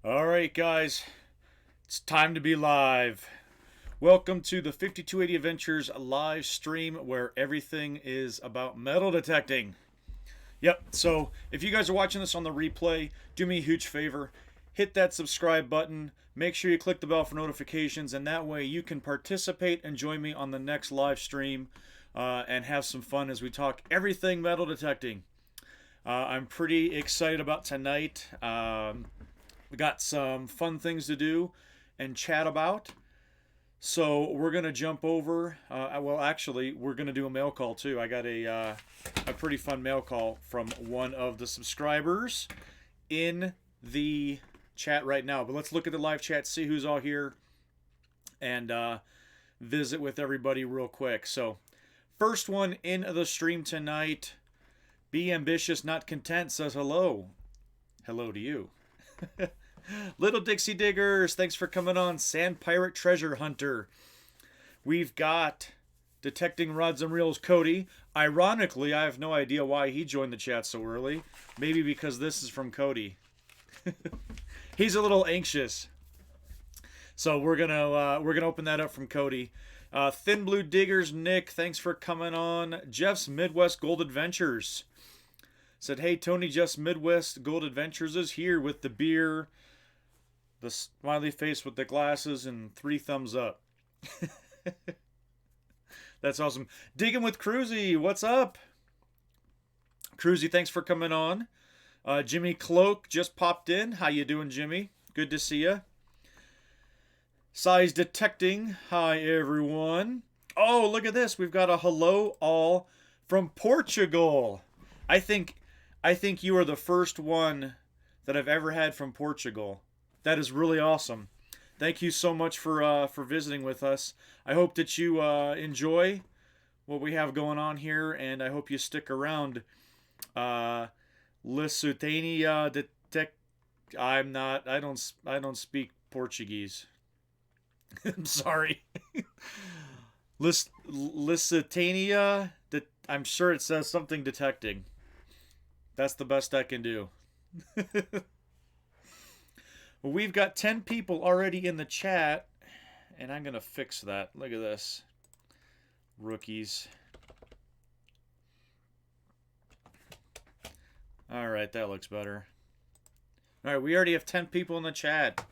Alright, guys, it's time to be live. Welcome to the 5280 Adventures live stream where everything is about metal detecting. Yep, so if you guys are watching this on the replay, do me a huge favor. Hit that subscribe button, make sure you click the bell for notifications, and that way you can participate and join me on the next live stream and have some fun as we talk everything metal detecting. I'm pretty excited about tonight. We got some fun things to do and chat about. So we're going to jump over. Well, actually, we're going to do a mail call too. I got a pretty fun mail call from one of the subscribers in the chat right now. But let's look at the live chat, see who's all here, and visit with everybody real quick. So first one in the stream tonight, Be Ambitious Not Content says hello. Hello to you. Little Dixie Diggers, thanks for coming on. Sand Pirate Treasure Hunter. We've got Detecting Rods and Reels Cody. Ironically, I have no idea why he joined the chat so early. Maybe because this is from Cody. He's a little anxious. So we're gonna open that up from Cody. Thin Blue Diggers Nick, thanks for coming on. Jeff's Midwest Gold Adventures said, hey, Tony, Jeff's Midwest Gold Adventures is here with the beer, the smiley face with the glasses, and 3 thumbs up. That's awesome. Digging with Cruzy, what's up? Cruzy, thanks for coming on. Jimmy Cloak just popped in. How you doing, Jimmy? Good to see you. Size Detecting, hi, everyone. Oh, look at this. We've got a hello all from Portugal. I think you are the first one that I've ever had from Portugal. That is really awesome. Thank you so much for visiting with us. I hope that you enjoy what we have going on here, and I hope you stick around. Lusitania detect. I don't speak Portuguese. I'm sorry. Lusitania. I'm sure it says something detecting. That's the best I can do. Well, we've got 10 people already in the chat, and I'm going to fix that. Look at this. Rookies. All right, that looks better. All right, we already have 10 people in the chat.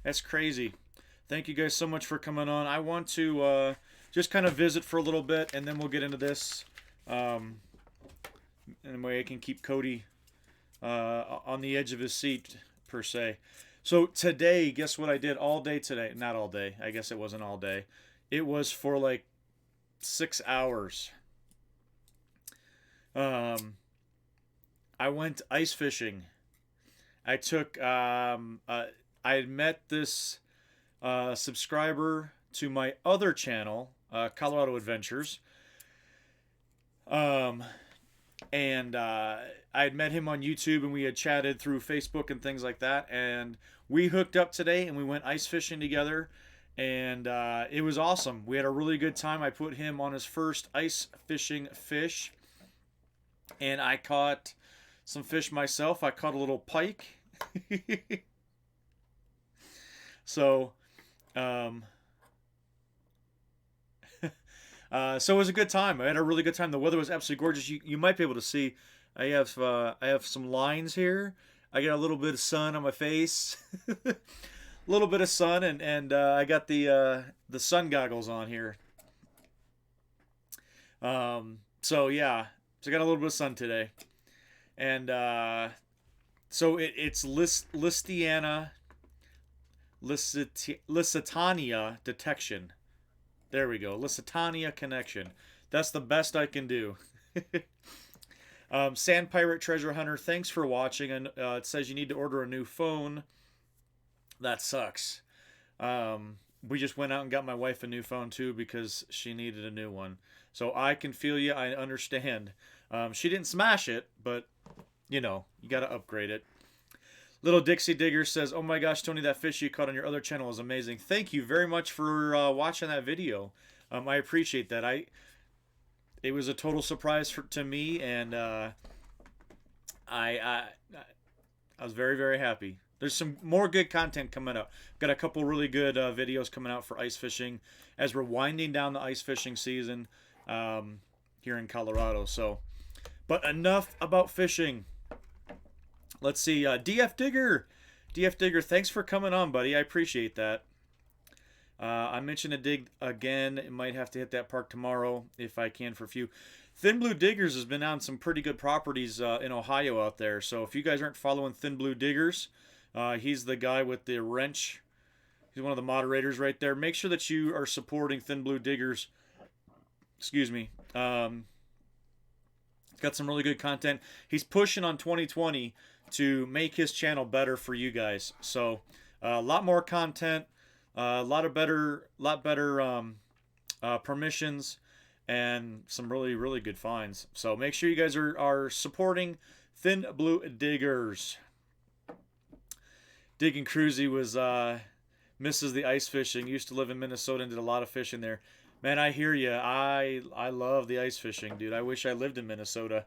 That's crazy. Thank you guys so much for coming on. I want to just kind of visit for a little bit, and then we'll get into this. And a way I can keep Cody on the edge of his seat, per se. So today, guess what I did all day today? Not all day. I guess it wasn't all day. It was for like 6 hours. I went ice fishing. I took, I had met this subscriber to my other channel, Colorado Adventures. And I had met him on YouTube, and we had chatted through Facebook and things like that. And we hooked up today, and we went ice fishing together. And it was awesome. We had a really good time. I put him on his first ice fishing fish. And I caught some fish myself. I caught a little pike. So, so it was a good time. I had a really good time. The weather was absolutely gorgeous. You might be able to see. I have some lines here. I got a little bit of sun on my face, a little bit of sun, and I got the sun goggles on here. So yeah, so I got a little bit of sun today, and so it's Lusitania detection. There we go. Lusitania connection. That's the best I can do. Sand Pirate Treasure Hunter, thanks for watching. And it says you need to order a new phone. That sucks. We just went out and got my wife a new phone too because she needed a new one. So I can feel you. I understand. She didn't smash it, but you know, you got to upgrade it. Little Dixie Digger says, oh my gosh, Tony, that fish you caught on your other channel is amazing. Thank you very much for watching that video. I appreciate that. It was a total surprise to me, and I was very, very happy. There's some more good content coming up. Got a couple really good videos coming out for ice fishing as we're winding down the ice fishing season here in Colorado. So, but enough about fishing. Let's see. DF Digger. DF Digger, thanks for coming on, buddy. I appreciate that. I mentioned a dig again. It might have to hit that park tomorrow if I can for a few. Thin Blue Diggers has been on some pretty good properties in Ohio out there. So if you guys aren't following Thin Blue Diggers, he's the guy with the wrench. He's one of the moderators right there. Make sure that you are supporting Thin Blue Diggers. Excuse me. Got some really good content. He's pushing on 2020 to make his channel better for you guys. So a lot more content, a lot better permissions, and some really good finds. So make sure you guys are supporting Thin Blue Diggers. Digging Cruzy was misses the ice fishing. Used to live in Minnesota and did a lot of fishing there. Man, I hear you. I love the ice fishing, dude. I wish I lived in Minnesota.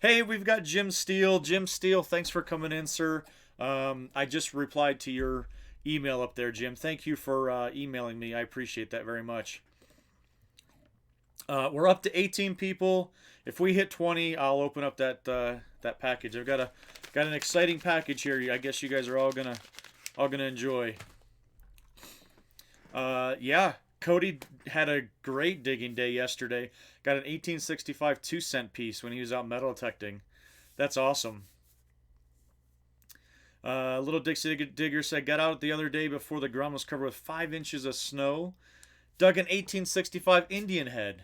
Hey, we've got Jim Steele. Jim Steele, thanks for coming in, sir. I just replied to your email up there, Jim. Thank you for emailing me. I appreciate that very much. We're up to 18 people. If we hit 20, I'll open up that that package. I've got an exciting package here. I guess you guys are all gonna enjoy. Yeah, Cody had a great digging day yesterday. Got an 1865 2-cent piece when he was out metal detecting. That's awesome. Little Dixie Digger said, got out the other day before the ground was covered with 5 inches of snow. Dug an 1865 Indian head.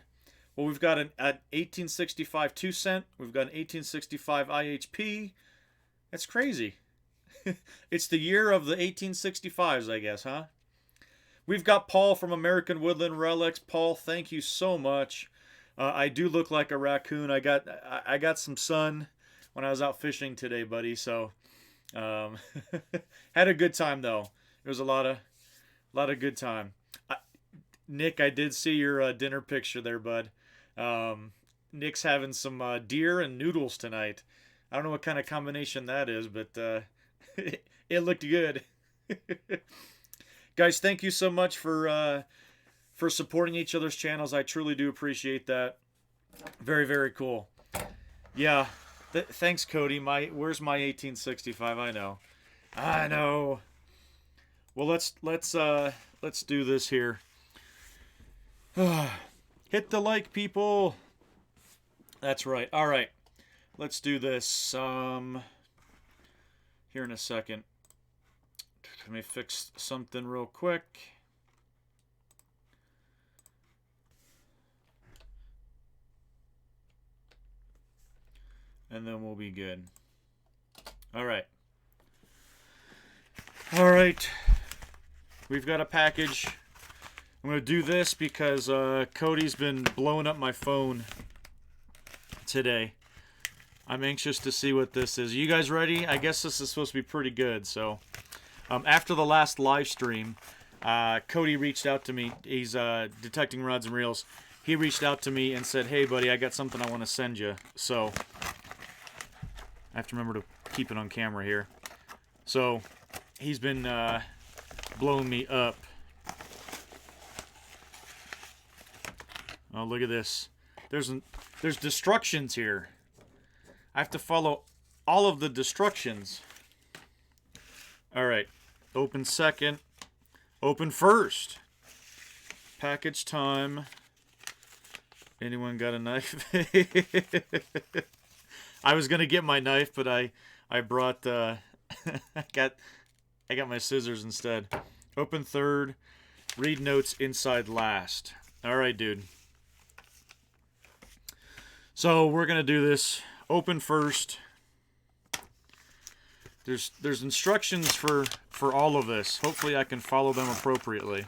Well, we've got an 1865 2-cent. We've got an 1865 IHP. That's crazy. It's the year of the 1865s, I guess, huh? We've got Paul from American Woodland Relics. Paul, thank you so much. I do look like a raccoon. I got some sun when I was out fishing today, buddy. So had a good time though. It was a lot of good time. Nick, I did see your dinner picture there, bud. Nick's having some deer and noodles tonight. I don't know what kind of combination that is, but it looked good. Guys, thank you so much for supporting each other's channels. I truly do appreciate that. Very cool. Yeah, thanks, Cody. Where's my 1865? I know. Well, let's do this here. Hit the like, people. That's right. All right, let's do this. Here in a second. Let me fix something real quick. And then we'll be good. All right. All right. We've got a package. I'm going to do this because Cody's been blowing up my phone today. I'm anxious to see what this is. You guys ready? I guess this is supposed to be pretty good, so... after the last live stream, Cody reached out to me. He's detecting rods and reels. He reached out to me and said, hey, buddy, I got something I want to send you. So, I have to remember to keep it on camera here. So, he's been blowing me up. Oh, look at this. There's destructions here. I have to follow all of the destructions. All right, open second, open first. Package time. Anyone got a knife? I was gonna get my knife, but I brought I got my scissors instead. Open third. Read notes inside last. All right, dude. So we're gonna do this. Open first. There's instructions for all of this. Hopefully I can follow them appropriately.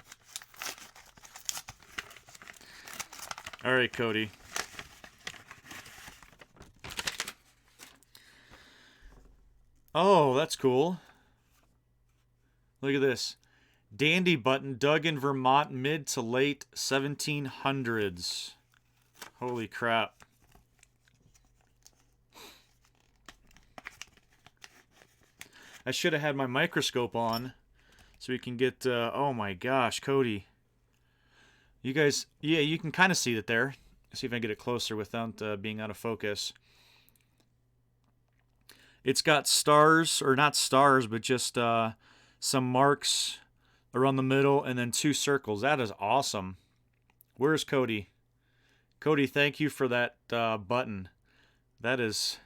All right, Cody. Oh, that's cool. Look at this. Dandy button dug in Vermont mid to late 1700s. Holy crap. I should have had my microscope on so we can get, oh my gosh, Cody. You guys, yeah, you can kind of see it there. Let's see if I can get it closer without being out of focus. It's got stars, or not stars, but just some marks around the middle and then 2 circles. That is awesome. Where's Cody? Cody, thank you for that button. That is...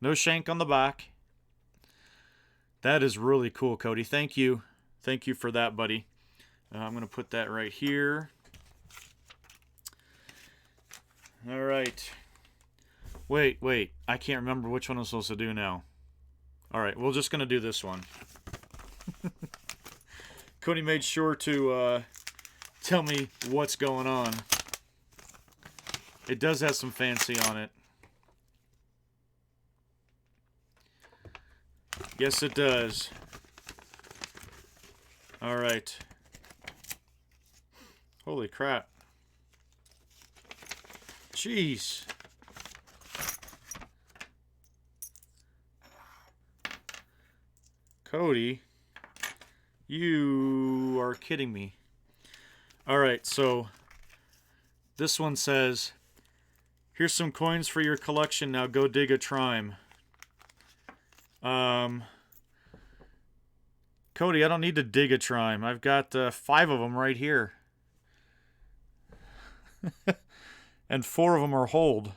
No shank on the back. That is really cool, Cody. Thank you. Thank you for that, buddy. I'm going to put that right here. All right. Wait. I can't remember which one I'm supposed to do now. All right, we're just going to do this one. Cody made sure to tell me what's going on. It does have some fancy on it. Yes, it does. All right. Holy crap. Jeez. Cody, you are kidding me. All right, so this one says, here's some coins for your collection. Now go dig a trime. Cody, I don't need to dig a trime. I've got 5 of them right here. And 4 of them are hold.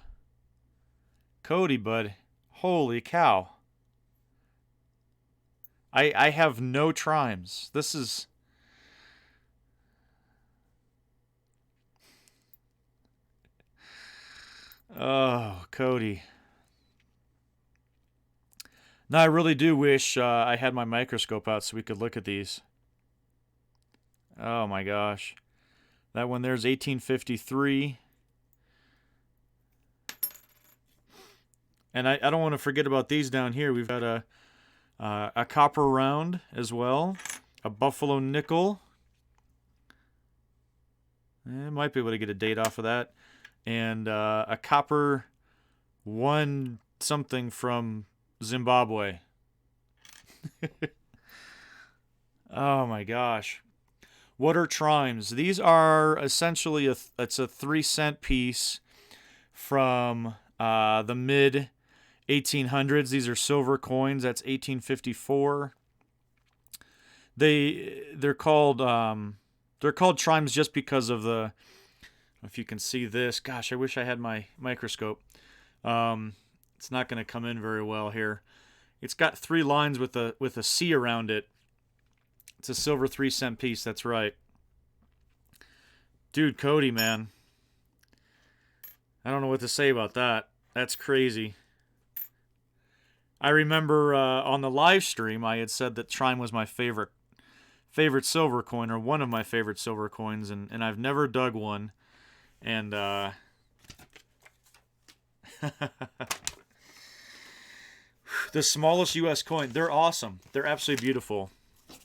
Cody, bud. Holy cow. I have no trimes. This is... Oh, Cody. Now, I really do wish I had my microscope out so we could look at these. Oh, my gosh. That one there's 1853. And I don't want to forget about these down here. We've got a copper round as well. A buffalo nickel. Might be able to get a date off of that. And a copper 1 something from Zimbabwe. Oh my gosh. What are trimes? These are essentially it's a 3-cent piece from the mid 1800s. These are silver coins. That's 1854. They're called trimes just because of the... If you can see this, gosh, I wish I had my microscope. It's not going to come in very well here. It's got 3 lines with a C around it. It's a silver 3-cent piece. That's right. Dude, Cody, man. I don't know what to say about that. That's crazy. I remember on the live stream I had said that trime was my favorite silver coin, or one of my favorite silver coins, and I've never dug one. And the smallest U.S. coin. They're awesome. They're absolutely beautiful.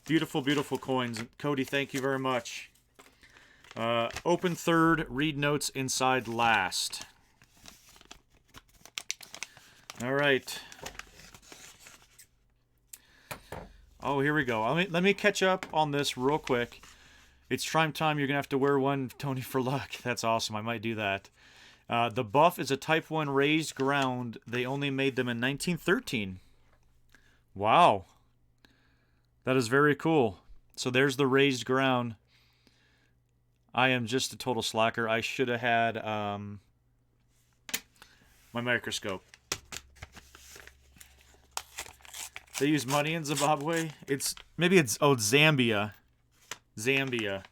Beautiful, beautiful coins. Cody, thank you very much. Open third, read notes inside last. All right. Oh, here we go. Let me catch up on this real quick. It's trime time. You're going to have to wear one, Tony, for luck. That's awesome. I might do that. The buff is a Type 1 raised ground. They only made them in 1913. Wow. That is very cool. So there's the raised ground. I am just a total slacker. I should have had my microscope. They use money in Zimbabwe? Zambia. Zambia.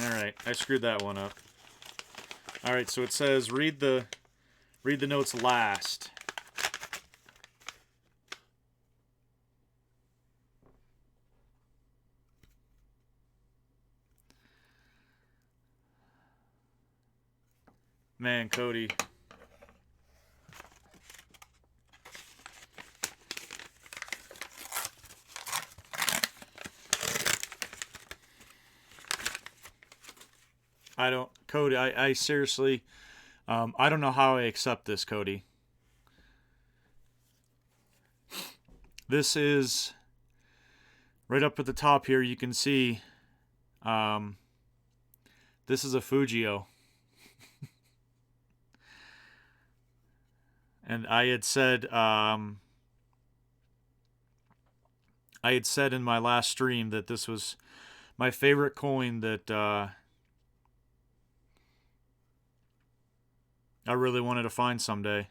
Alright, I screwed that one up. Alright, so it says read the notes last. Man, Cody. Cody, I seriously, I don't know how I accept this, Cody. This is right up at the top here. You can see this is a Fujio. And I had said in my last stream that this was my favorite coin that I really wanted to find someday.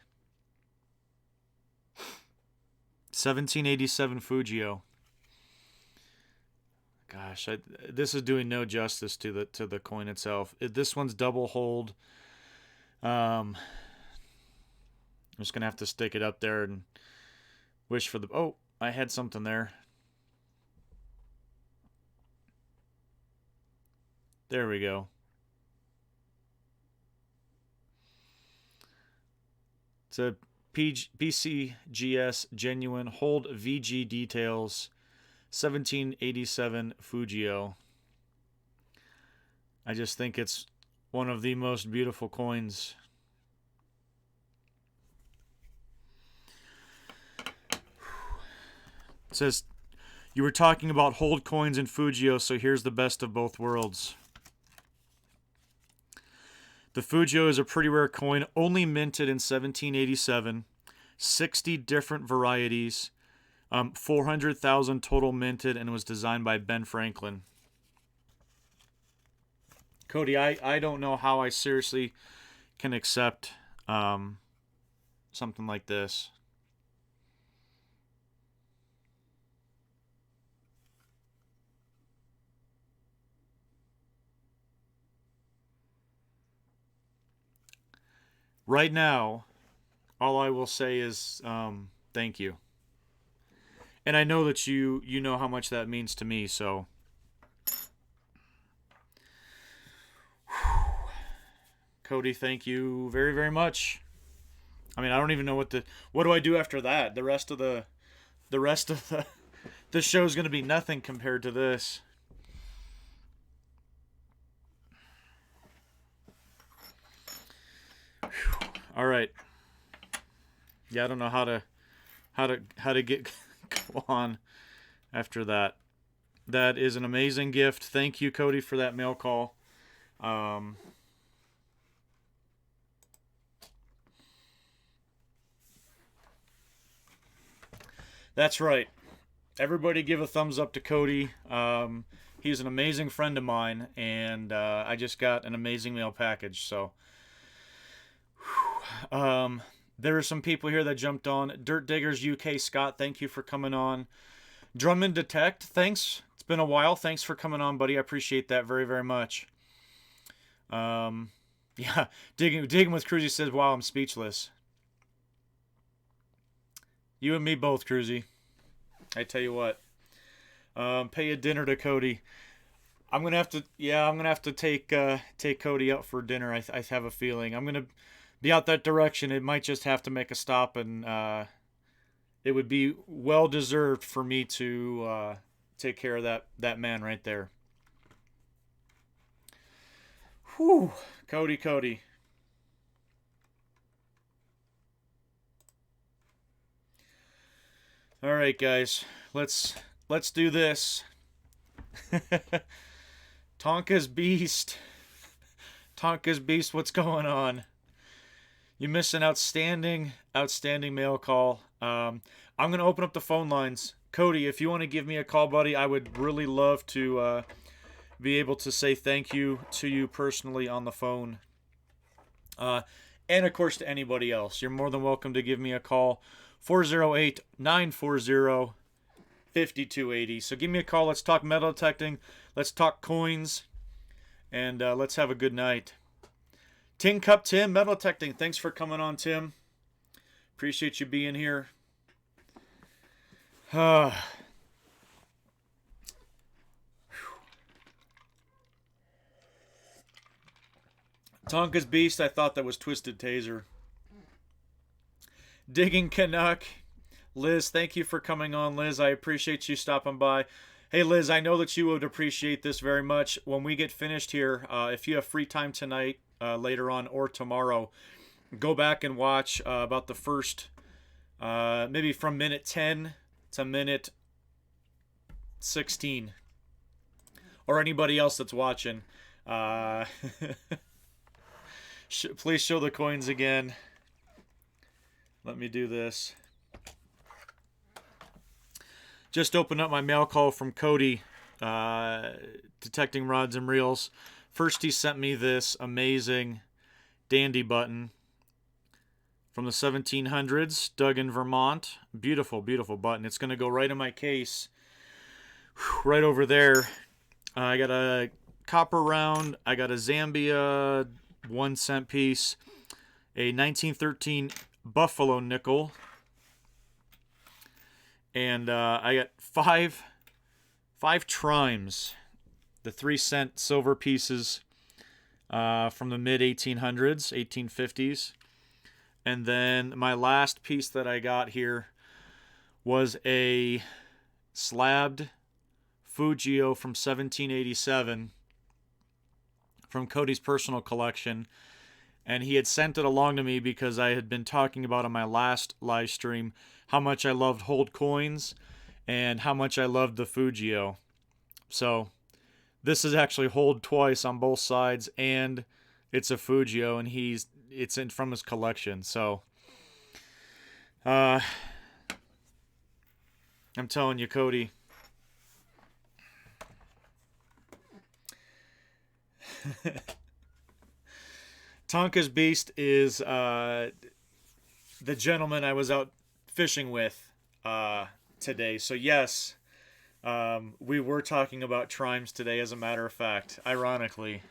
1787 Fujio. Gosh, this is doing no justice to the coin itself. This one's double hold. I'm just gonna have to stick it up there and wish for the. Oh, I had something there. There we go. It's a PCGS genuine hold VG details 1787 Fujio. I just think it's one of the most beautiful coins. It says, you were talking about hold coins in Fujio, so here's the best of both worlds. The Fujio is a pretty rare coin, only minted in 1787. 60 different varieties. 400,000 total minted, and was designed by Ben Franklin. Cody, I don't know how I seriously can accept something like this. Right now, all I will say is thank you. And I know that you know how much that means to me, so. Cody, thank you very, very much. I mean, I don't even know what do I do after that? The rest of the show's going to be nothing compared to this. All right. Yeah, I don't know how to get go on after that. That is an amazing gift. Thank you, Cody, for that mail call. That's right. Everybody give a thumbs up to Cody. He's an amazing friend of mine, and I just got an amazing mail package. So, there are some people here that jumped on. Dirt Diggers UK Scott, thank you for coming on. Drummond Detect, thanks. It's been a while. Thanks for coming on, buddy. I appreciate that very, very much. Yeah, digging with Cruzy says, "Wow, I'm speechless." You and me both, Cruzy. I tell you what. Pay a dinner to Cody. I'm gonna have to take Cody out for dinner. I have a feeling I'm gonna be out that direction. It might just have to make a stop, and it would be well deserved for me to take care of that man right there. Whew, Cody. All right, guys, let's do this. Tonka's Beast, what's going on? You missed an outstanding mail call. I'm gonna open up the phone lines. Cody, if you want to give me a call, buddy, I would really love to be able to say thank you to you personally on the phone. And of course to anybody else. You're more than welcome to give me a call. 408-940-5280. So give me a call. Let's talk metal detecting. Let's talk coins. And let's have a good night. Tin Cup Tim, metal detecting. Thanks for coming on, Tim. Appreciate you being here. Tonka's Beast, I thought that was Twisted Taser. Digging Canuck. Liz, thank you for coming on, Liz. I appreciate you stopping by. Hey, Liz, I know that you would appreciate this very much. When we get finished here, if you have free time tonight, later on, or tomorrow, go back and watch about the first, maybe from minute 10 It's a minute 16. Or anybody else that's watching. Please show the coins again. Let me do this. Just opened up my mail call from Cody, detecting rods and reels. First, he sent me this amazing dandy button from the 1700s, dug in Vermont. Beautiful, beautiful button. It's going to go right in my case, right over there. I got a copper round. I got a Zambia 1 cent piece, a 1913 Buffalo nickel, and I got five trimes, the 3 cent silver pieces from the mid 1800s, 1850s. And then my last piece that I got here was a slabbed Fujio from 1787 from Cody's personal collection. And he had sent it along to me because I had been talking about on my last live stream how much I loved hold coins and how much I loved the Fujio. So this is actually hold twice on both sides, and it's a Fujio, and it's in from his collection. So I'm telling you, Cody. Tonka's Beast is the gentleman I was out fishing with today. So yes, we were talking about trimes today, as a matter of fact, ironically.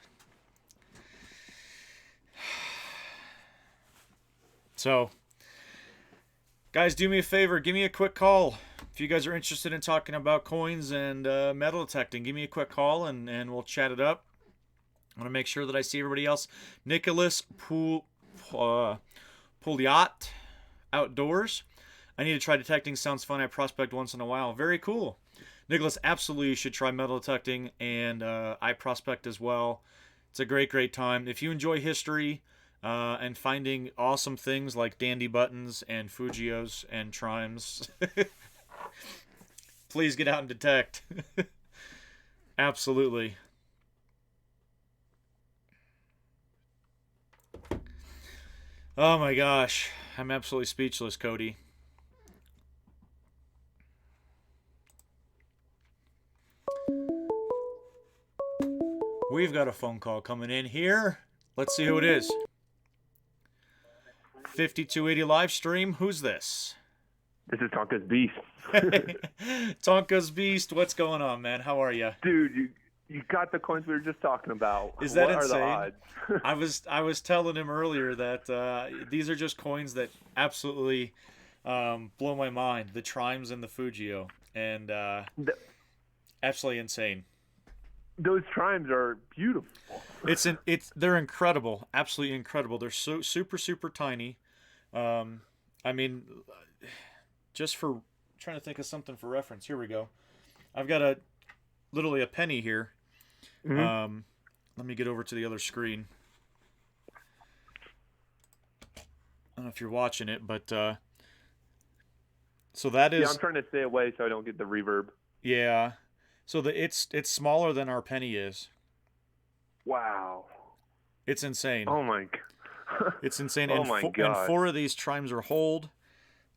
So, guys, do me a favor. Give me a quick call. If you guys are interested in talking about coins and metal detecting, give me a quick call and we'll chat it up. I want to make sure that I see everybody else. Nicholas Pouliot Outdoors. I need to try detecting. Sounds fun. I prospect once in a while. Very cool. Nicholas, absolutely you should try metal detecting, and I prospect as well. It's a great, great time. If you enjoy history and finding awesome things like dandy buttons and Fujios and trimes, please get out and detect. Absolutely. Oh my gosh. I'm absolutely speechless, Cody. We've got a phone call coming in here. Let's see who it is. 5280 live stream. Who's this? This is Tonka's Beast. Tonka's Beast. What's going on, man? How are you? Dude, you got the coins we were just talking about. Is that what insane? Are the odds? I was telling him earlier that these are just coins that absolutely blow my mind. The trimes and the Fujio, and absolutely insane. Those trimes are beautiful. They're incredible, absolutely incredible. They're so super tiny. I mean, just for trying to think of something for reference. Here we go. I've got literally a penny here. Mm-hmm. Let me get over to the other screen. I don't know if you're watching it, but so that is. Yeah, I'm trying to stay away so I don't get the reverb. Yeah, so it's smaller than our penny is. Wow. It's insane. Oh my God. It's insane. Oh and my God. And 4 of these trimes are hold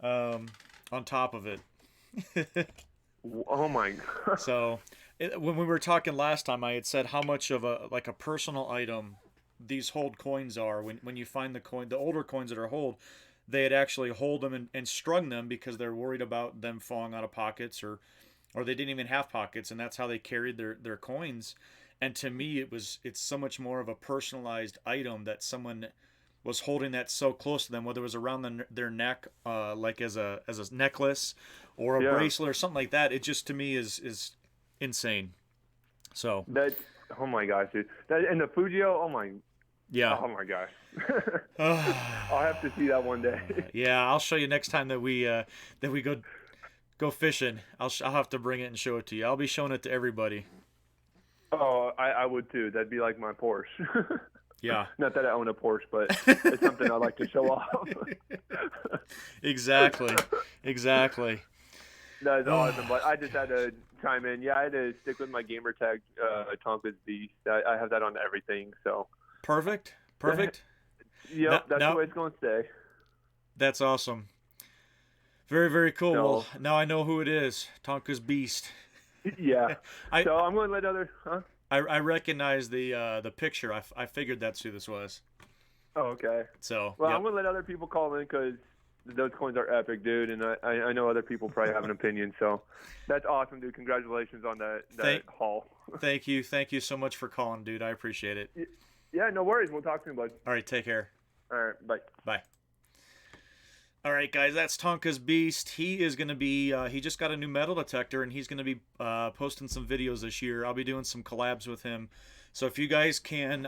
on top of it. Oh my God. So when we were talking last time, I had said how much of a personal item these hold coins are. When you find the older coins that are hold, they had actually hold them and strung them because they're worried about them falling out of pockets or they didn't even have pockets, and that's how they carried their coins. And to me, it's so much more of a personalized item that someone was holding that so close to them, whether it was around their neck, like as a necklace or a bracelet or something like that. It just to me is insane. So oh my gosh, dude. And the Fujio, oh my gosh. I'll have to see that one day. Yeah, I'll show you next time that we go fishing. I'll have to bring it and show it to you. I'll be showing it to everybody. Oh, I would too. That'd be like my Porsche. Yeah. Not that I own a Porsche, but it's something I like to show off. Exactly. That's awesome. But I just had to chime in. Yeah, I had to stick with my gamer tag, Tonka's Beast. I have that on everything. So Perfect. Perfect. Yep, that's the way it's going to stay. That's awesome. Very, very cool. So, well, now I know who it is. Tonka's Beast. Yeah. So I'm going to let other. Huh? I recognize the picture. I figured that's who this was. Oh, okay. So. Well, I'm going to let other people call in because those coins are epic, dude, and I know other people probably have an opinion. So that's awesome, dude. Congratulations on that haul. Thank you so much for calling, dude. I appreciate it. Yeah, no worries. We'll talk soon, bud. All right, take care. All right, bye. Bye. All right, guys, that's Tonka's Beast. He is going to be, he just got a new metal detector, and he's going to be posting some videos this year. I'll be doing some collabs with him. So if you guys can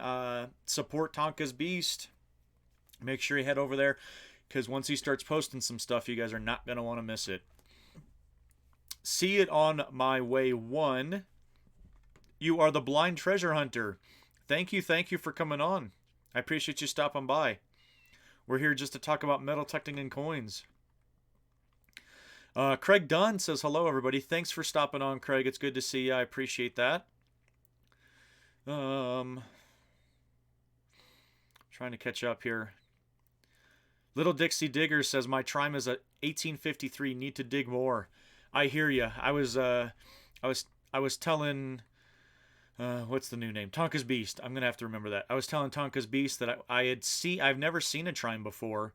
support Tonka's Beast, make sure you head over there, because once he starts posting some stuff, you guys are not going to want to miss it. See it on my way one. You are the blind treasure hunter. Thank you for coming on. I appreciate you stopping by. We're here just to talk about metal detecting and coins. Craig Dunn says, hello, everybody. Thanks for stopping on, Craig. It's good to see you. I appreciate that. Trying to catch up here. Little Dixie Digger says, my Trime is a 1853. Need to dig more. I hear you. I was telling... what's the new name? Tonka's Beast. I'm gonna have to remember that. I was telling Tonka's Beast that I've never seen a Trime before,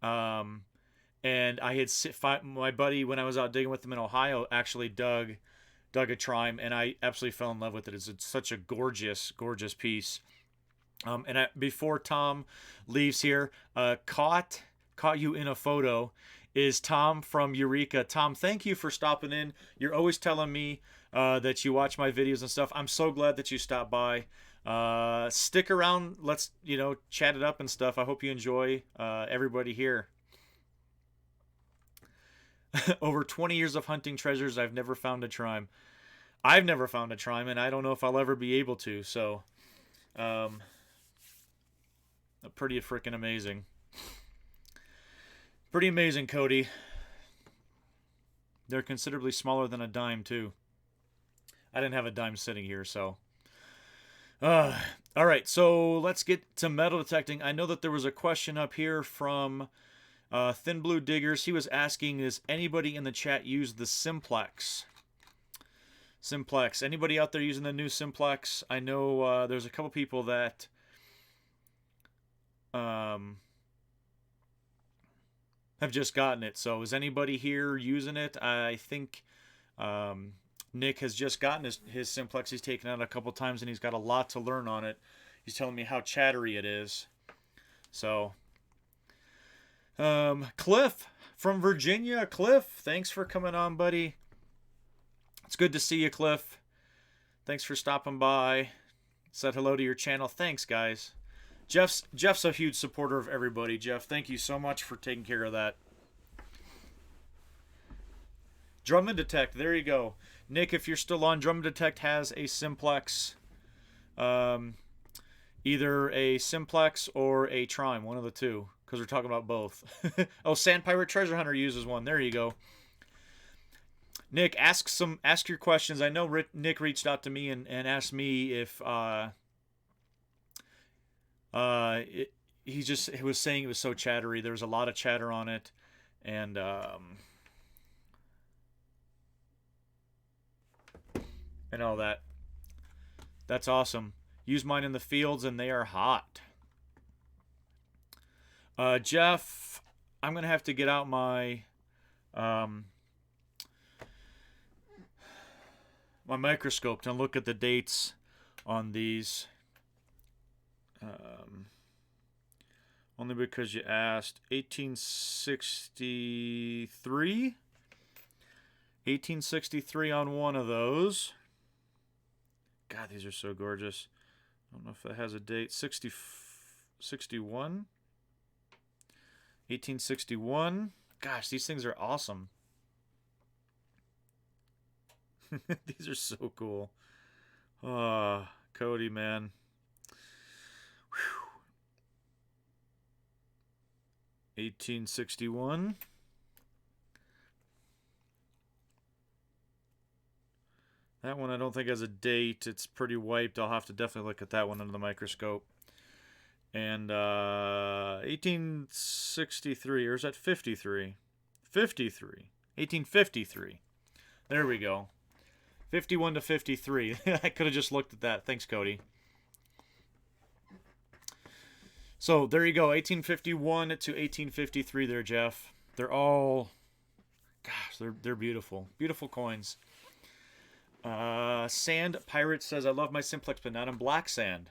and I had my buddy when I was out digging with him in Ohio actually dug a Trime, and I absolutely fell in love with it. It's such a gorgeous piece. Before Tom leaves here, caught you in a photo is Tom from Eureka. Tom, thank you for stopping in. You're always telling me that you watch my videos and stuff. I'm so glad that you stopped by. Stick around. Let's, chat it up and stuff. I hope you enjoy everybody here. Over 20 years of hunting treasures, I've never found a Trime. I've never found a Trime, and I don't know if I'll ever be able to. So, pretty freaking amazing. Pretty amazing, Cody. They're considerably smaller than a dime, too. I didn't have a dime sitting here, so. All right, so let's get to metal detecting. I know that there was a question up here from Thin Blue Diggers. He was asking, does anybody in the chat use the Simplex? Simplex. Anybody out there using the new Simplex? I know there's a couple people that have just gotten it. So is anybody here using it? I think Nick has just gotten his Simplex. He's taken it a couple times, and he's got a lot to learn on it. He's telling me how chattery it is. So, Cliff from Virginia. Cliff, thanks for coming on, buddy. It's good to see you, Cliff. Thanks for stopping by. Said hello to your channel. Thanks, guys. Jeff's a huge supporter of everybody. Jeff, thank you so much for taking care of that. Drum and Detect, there you go. Nick, if you're still on, Drum and Detect has a Simplex. Either a Simplex or a Trime, one of the two, because we're talking about both. Oh, Sand Pirate Treasure Hunter uses one. There you go. Nick, ask your questions. I know Nick reached out to me and asked me if he was saying it was so chattery. There was a lot of chatter on it, and all that. That's awesome. Use mine in the fields, and they are hot. Jeff, I'm gonna have to get out my my microscope to look at the dates on these. Only because you asked. 1863? 1863 on one of those. God, these are so gorgeous. I don't know if it has a date. 61? 1861? Gosh, these things are awesome. These are so cool. Cody, man. 1861. That one I don't think has a date. It's pretty wiped. I'll have to definitely look at that one under the microscope. And 1863, or is that 53? 53. 1853. There we go. 51 to 53. I could have just looked at that. Thanks, Cody. So there you go. 1851 to 1853 there, Jeff. They're all, gosh, they're beautiful. Beautiful coins. Sand Pirate says, I love my simplex, but not in black sand.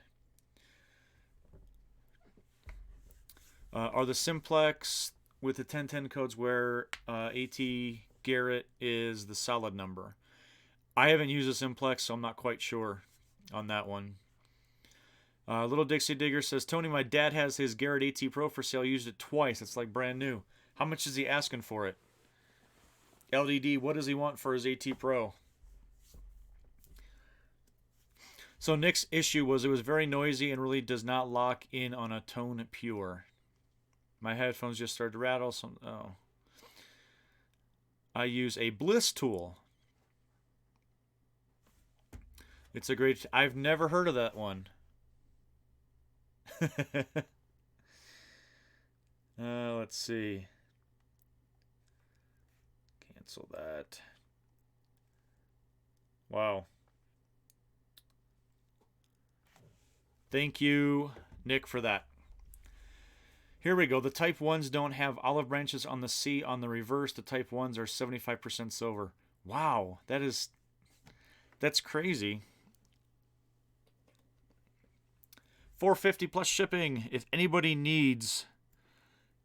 Are the simplex with the 1010 codes where AT Garrett is the solid number? I haven't used a simplex, so I'm not quite sure on that one. Little Dixie Digger says, Tony, my dad has his Garrett AT Pro for sale. Used it twice. It's like brand new. How much is he asking for it? LDD, what does he want for his AT Pro? So Nick's issue was it was very noisy and really does not lock in on a tone pure. My headphones just started to rattle. So, oh. I use a Bliss tool. It's a great... I've never heard of that one. Let's see. Cancel that. Wow. Thank you, Nick, for that. Here we go. The Type 1s don't have olive branches on the C on the reverse. The Type 1s are 75% silver. Wow, that's crazy. $450 plus shipping. If anybody needs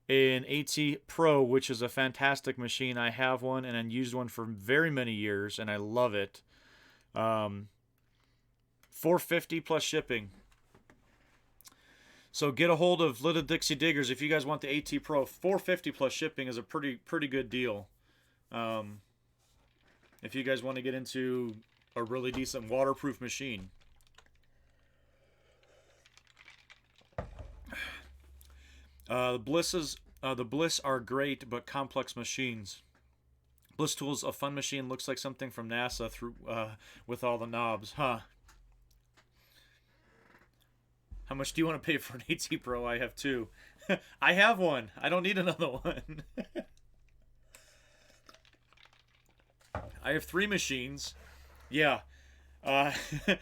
an AT Pro, which is a fantastic machine, I have one and I used one for very many years and I love it. $450 plus shipping. So get a hold of Little Dixie Diggers if you guys want the AT Pro. $450 plus shipping is a pretty good deal. If you guys want to get into a really decent waterproof machine. The Bliss are great, but complex machines. Bliss Tools, a fun machine, looks like something from NASA through with all the knobs, huh? How much do you want to pay for an AT Pro? I have two. I have one. I don't need another one. I have 3 machines. Yeah. The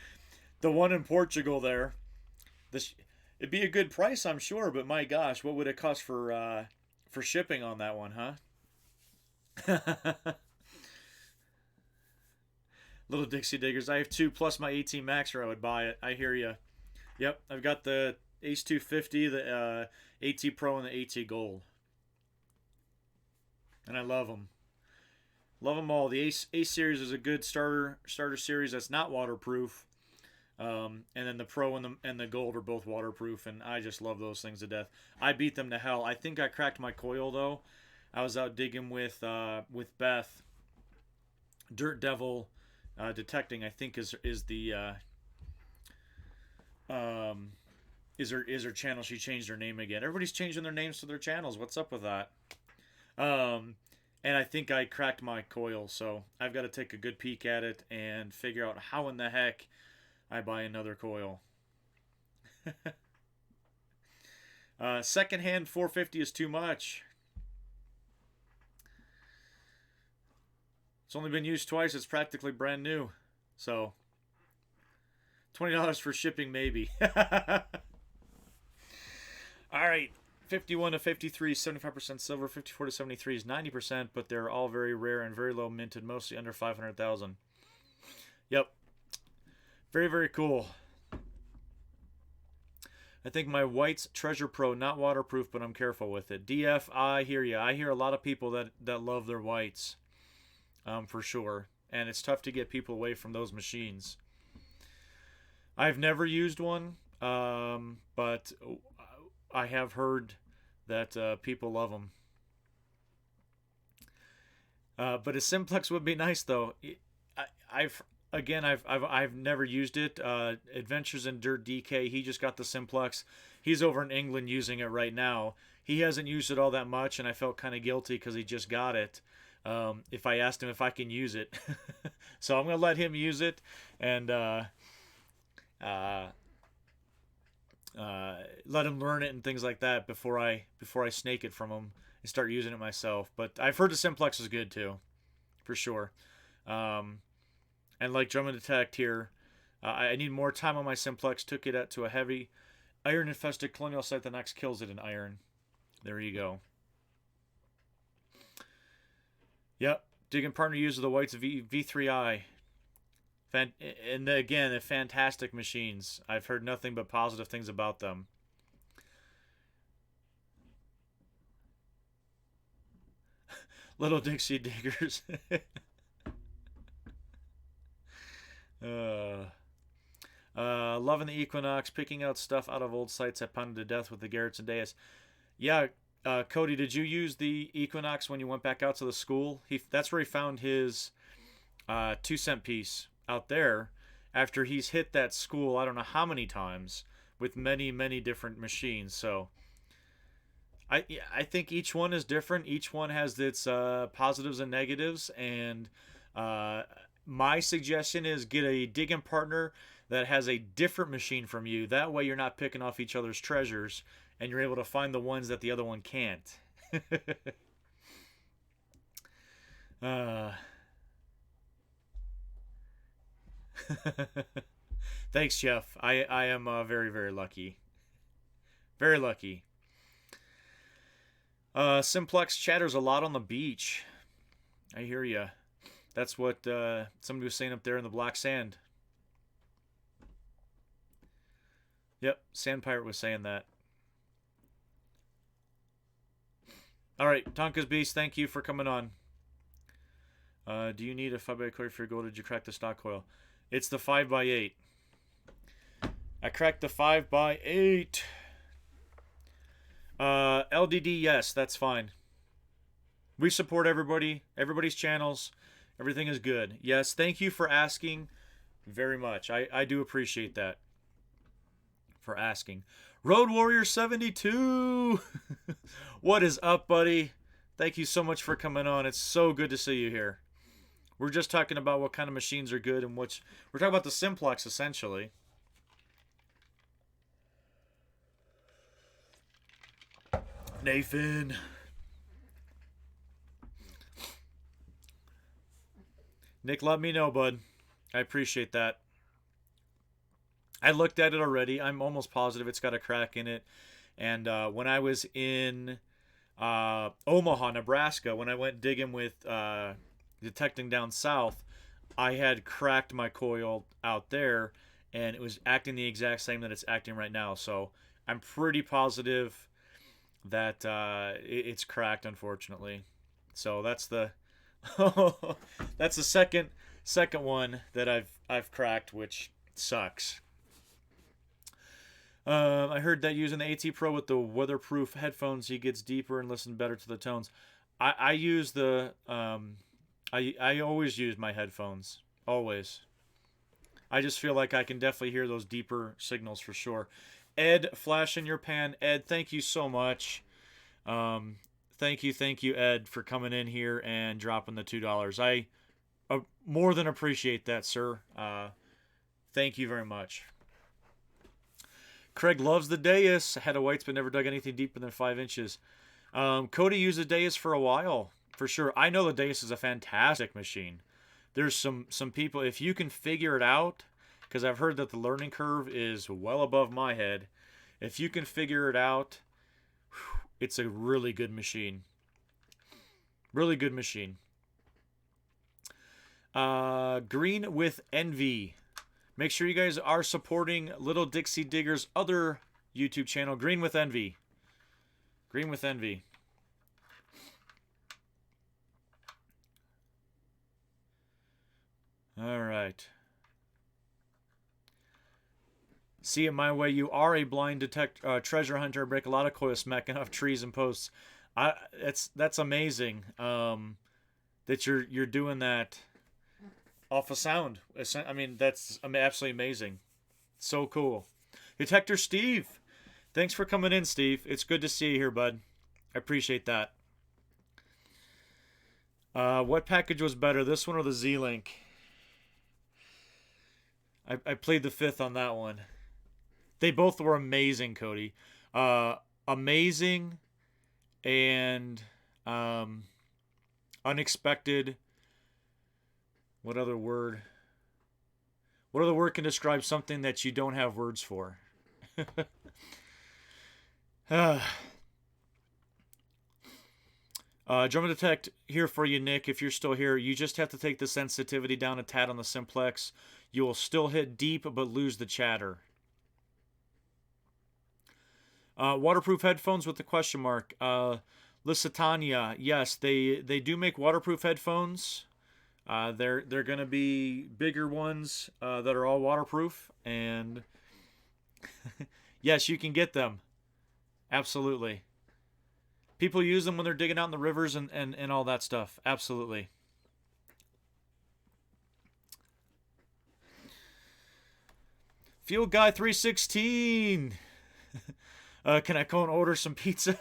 one in Portugal there. It'd be a good price, I'm sure, but my gosh, what would it cost for shipping on that one, huh? Little Dixie Diggers. I have 2 plus my 18 Maxer. I would buy it. I hear you. Yep, I've got the Ace 250, the AT Pro, and the AT Gold. And I love them. Love them all. The Ace series is a good starter series that's not waterproof. And then the Pro and the Gold are both waterproof, and I just love those things to death. I beat them to hell. I think I cracked my coil, though. I was out digging with Beth. Dirt Devil Detecting, I think, is her channel. She changed her name again. Everybody's changing their names to their channels. What's up with that? And I think I cracked my coil, so I've got to take a good peek at it and figure out how in the heck I buy another coil. Secondhand $450 is too much. It's only been used twice. It's practically brand new. So $20 for shipping, maybe. All right. 51 to 53 is 75% silver. 54 to 73 is 90%, but they're all very rare and very low minted, mostly under 500,000. Yep. Very, very cool. I think my White's Treasure Pro, not waterproof, but I'm careful with it. DF, I hear you. I hear a lot of people that love their Whites, for sure. And it's tough to get people away from those machines. I've never used one, but I have heard that people love them. But a simplex would be nice, though. I've never used it. Adventures in Dirt DK, he just got the simplex. He's over in England using it right now. He hasn't used it all that much, and I felt kind of guilty because he just got it. if I asked him if I can use it. So I'm gonna let him use it, and uh, let him learn it and things like that before I snake it from him and start using it myself. But I've heard the simplex is good too, for sure. Um, and like Drum and Detect here, I need more time on my simplex. Took it to a heavy iron infested colonial site. The next kills it in iron. There you go. Yep, Digging Partner uses the White's V3i. And again, they're fantastic machines. I've heard nothing but positive things about them. Little Dixie Diggers. Loving the Equinox, picking out stuff out of old sites I pounded to death with the Garretts and Deus. Yeah, Cody, did you use the Equinox when you went back out to the school? That's where he found his 2-cent piece out there after he's hit that school I don't know how many times with many different machines. So I think each one is different. Each one has its positives and negatives, and my suggestion is get a digging partner that has a different machine from you. That way you're not picking off each other's treasures, and you're able to find the ones that the other one can't. uh, Thanks, Jeff. I am very lucky. Very lucky. Simplex chatters a lot on the beach. I hear ya. That's what somebody was saying up there in the black sand. Yep, Sand Pirate was saying that. All right, Tonka's Beast, thank you for coming on. Do you need a 5x coil for your gold? Did you crack the stock coil? It's the 5x8. I cracked the 5x8. LDD, yes, that's fine. We support everybody, everybody's channels. Everything is good. Yes, thank you for asking very much. I do appreciate that. For asking. Road Warrior 72. What is up, buddy? Thank you so much for coming on. It's so good to see you here. We're just talking about what kind of machines are good and which we're talking about the simplex essentially. Nathan. Nick, let me know, bud. I appreciate that. I looked at it already. I'm almost positive it's got a crack in it. And when I was in Omaha, Nebraska, when I went digging with detecting down south, I had cracked my coil out there, and it was acting the exact same that it's acting right now. So I'm pretty positive that it's cracked, unfortunately. So that's the that's the second one that I've cracked, which sucks. I heard that using the AT Pro with the weatherproof headphones, he gets deeper and listen better to the tones. I use the I always use my headphones, always. I just feel like I can definitely hear those deeper signals for sure. Ed, flash in your pan. Ed, thank you so much. Thank you, Ed, for coming in here and dropping the $2. I more than appreciate that, sir. Thank you very much. Craig loves the Deus. Had a whites but never dug anything deeper than 5 inches. Cody used the Deus for a while, for sure. I know the Deus is a fantastic machine. There's some people, if you can figure it out, because I've heard that the learning curve is well above my head. If you can figure it out, it's a really good machine. Really good machine. Green with Envy. Make sure you guys are supporting Little Dixie Digger's other YouTube channel, Green with Envy. Green with Envy. All right. See it my way. You are a blind treasure hunter. Break a lot of coils, smacking off trees and posts. That's amazing. That you're doing that off of sound. I mean, that's absolutely amazing. So cool. Detector Steve. Thanks for coming in, Steve. It's good to see you here, bud. I appreciate that. What package was better, this one or the Z-Link? I played the 5th on that one. They both were amazing, Cody. Amazing and unexpected. What other word? What other word can describe something that you don't have words for? Drum Detect here for you, Nick. If you're still here, you just have to take the sensitivity down a tad on the simplex. You will still hit deep, but lose the chatter. Waterproof headphones with the question mark. Lusitania, yes, they do make waterproof headphones. They're gonna be bigger ones that are all waterproof, and yes, you can get them. Absolutely. People use them when they're digging out in the rivers and all that stuff. Absolutely. Field Guy 316. Can I go and order some pizza?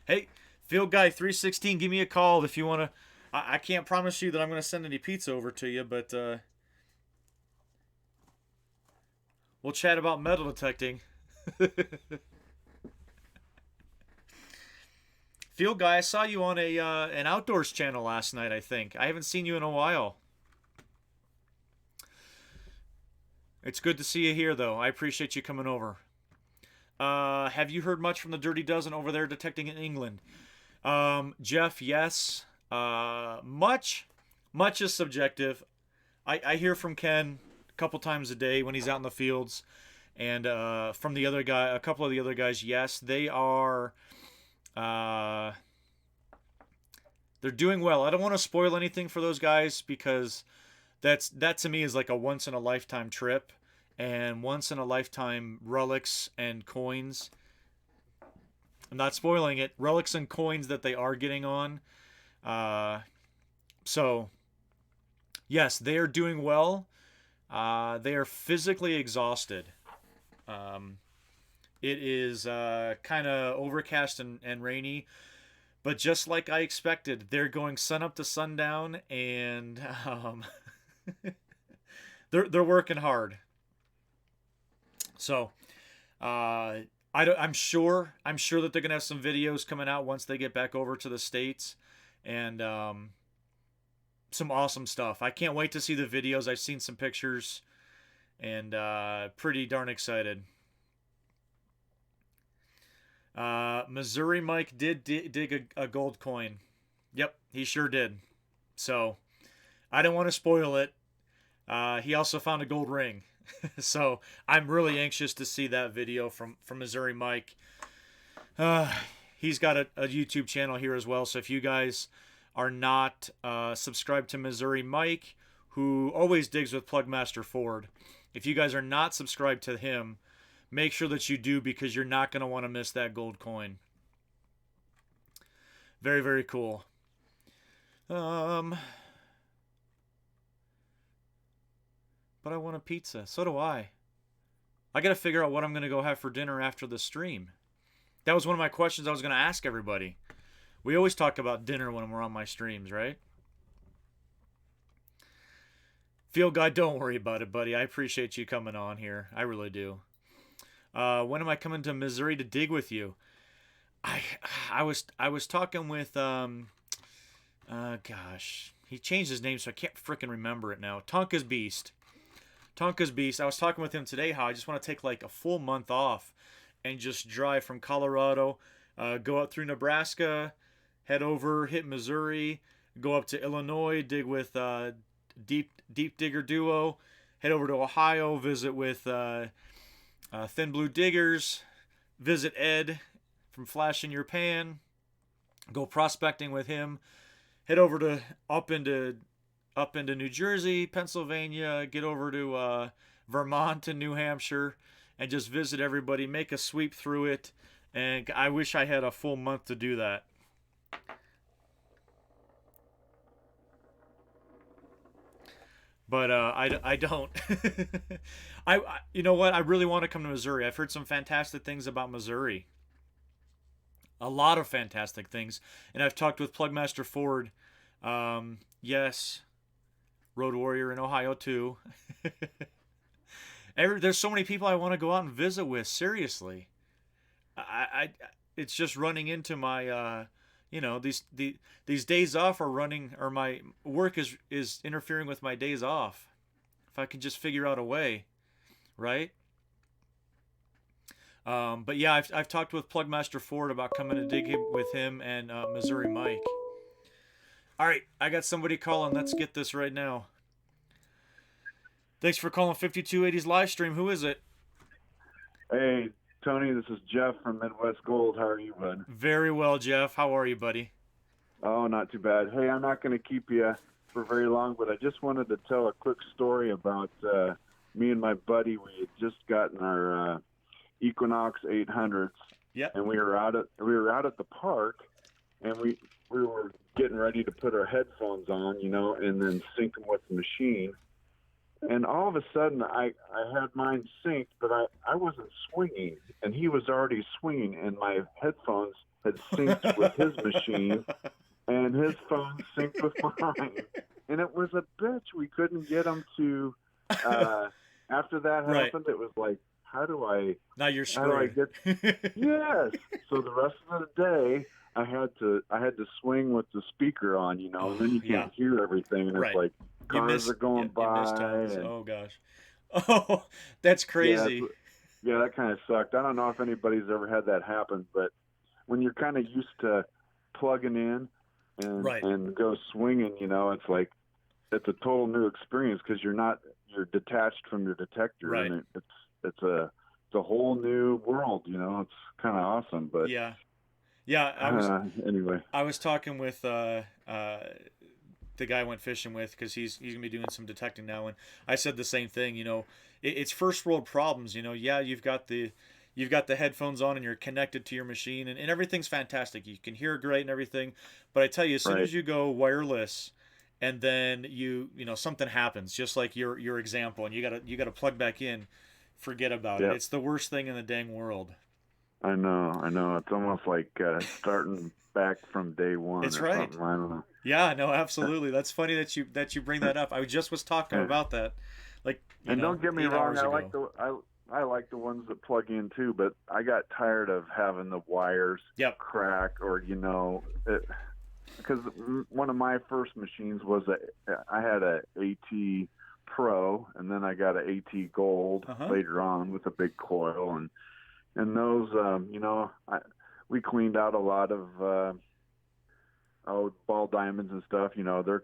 Hey, Field Guy 316, give me a call if you want to. I can't promise you that I'm going to send any pizza over to you, but we'll chat about metal detecting. Field Guy, I saw you on an outdoors channel last night, I think. I haven't seen you in a while. It's good to see you here, though. I appreciate you coming over. Have you heard much from the Dirty Dozen over there detecting in England? Jeff, yes. Much is subjective. I hear from Ken a couple times a day when he's out in the fields. And from the other guy, a couple of the other guys, yes, they are. They're doing well. I don't want to spoil anything for those guys because that to me is like a once in a lifetime trip and once in a lifetime relics and coins. I'm not spoiling it. Relics and coins that they are getting on. So yes, they are doing well. They are physically exhausted. It is kind of overcast and rainy, but just like I expected, they're going sun up to sundown, and they're working hard. So I'm sure that they're gonna have some videos coming out once they get back over to the States, and some awesome stuff. I can't wait to see the videos. I've seen some pictures, and pretty darn excited. Missouri Mike did dig a gold coin. Yep, he sure did. So I didn't want to spoil it. He also found a gold ring. So I'm really anxious to see that video from Missouri Mike. He's got a YouTube channel here as well. So if you guys are not subscribed to Missouri Mike, who always digs with Plugmaster Ford, if you guys are not subscribed to him, make sure that you do, because you're not going to want to miss that gold coin. Very, very cool. But I want a pizza. So do I. I got to figure out what I'm going to go have for dinner after the stream. That was one of my questions I was going to ask everybody. We always talk about dinner when we're on my streams, right? Field Guy, don't worry about it, buddy. I appreciate you coming on here. I really do. When am I coming to Missouri to dig with you? I was talking with gosh, he changed his name so I can't freaking remember it now. Tonka's Beast. Tonka's Beast. I was talking with him today how I just want to take like a full month off and just drive from Colorado, go up through Nebraska, head over, hit Missouri, go up to Illinois, dig with Deep Digger Duo, head over to Ohio, visit with Thin Blue Diggers, visit Ed from Flash in Your Pan, go prospecting with him, head over to up into New Jersey, Pennsylvania, get over to Vermont and New Hampshire, and just visit everybody, make a sweep through it. And I wish I had a full month to do that. But I don't. You know what? I really want to come to Missouri. I've heard some fantastic things about Missouri. A lot of fantastic things. And I've talked with Plugmaster Ford. Yes, Road Warrior in Ohio too. There's so many people I want to go out and visit with. Seriously, I it's just running into my these days off are running, or my work is interfering with my days off. If I could just figure out a way, right? But yeah, I've talked with Plugmaster Ford about coming to dig with him and Missouri Mike. All right, I got somebody calling. Let's get this right now. Thanks for calling 5280's live stream. Who is it? Hey, Tony, this is Jeff from Midwest Gold. How are you, bud? Very well, Jeff. How are you, buddy? Oh, not too bad. Hey, I'm not going to keep you for very long, but I just wanted to tell a quick story about me and my buddy. We had just gotten our Equinox 800s, Yep. and we were out at the park, and we were getting ready to put our headphones on, and then sync them with the machine. And all of a sudden, I had mine synced, but I wasn't swinging, and he was already swinging, and my headphones had synced with his machine, and his phone synced with mine. And it was a bitch. We couldn't get him to, after that Right. happened, it was like, how do I screwed. Yes. So the rest of the day, I had to swing with the speaker on, and then you can't hear everything, and Right. it's like cars are going by. And, oh gosh. Oh, that's crazy. Yeah, that kind of sucked. I don't know if anybody's ever had that happen, but when you're kind of used to plugging in and go swinging, it's like it's a total new experience because you're detached from your detector, right. and it's a whole new world. It's kind of awesome. But yeah. Anyway, I was talking with the guy I went fishing with, because he's gonna be doing some detecting now, and I said the same thing. It's first world problems. Yeah, you've got the headphones on and you're connected to your machine, and everything's fantastic. You can hear great and everything, but I tell you, as soon as you go wireless, and then something happens, just like your example, and you gotta plug back in, forget about it. It's the worst thing in the dang world. I know. It's almost like starting back from day one. It's or right. Something. I don't know. Yeah, no, absolutely. That's funny that you bring that up. I just was talking about that. Don't get me wrong. I like the ones that plug in too, but I got tired of having the wires crack, or because one of my first machines was I had a AT Pro, and then I got an AT Gold later on with a big coil, and those we cleaned out a lot of ball diamonds and stuff. They're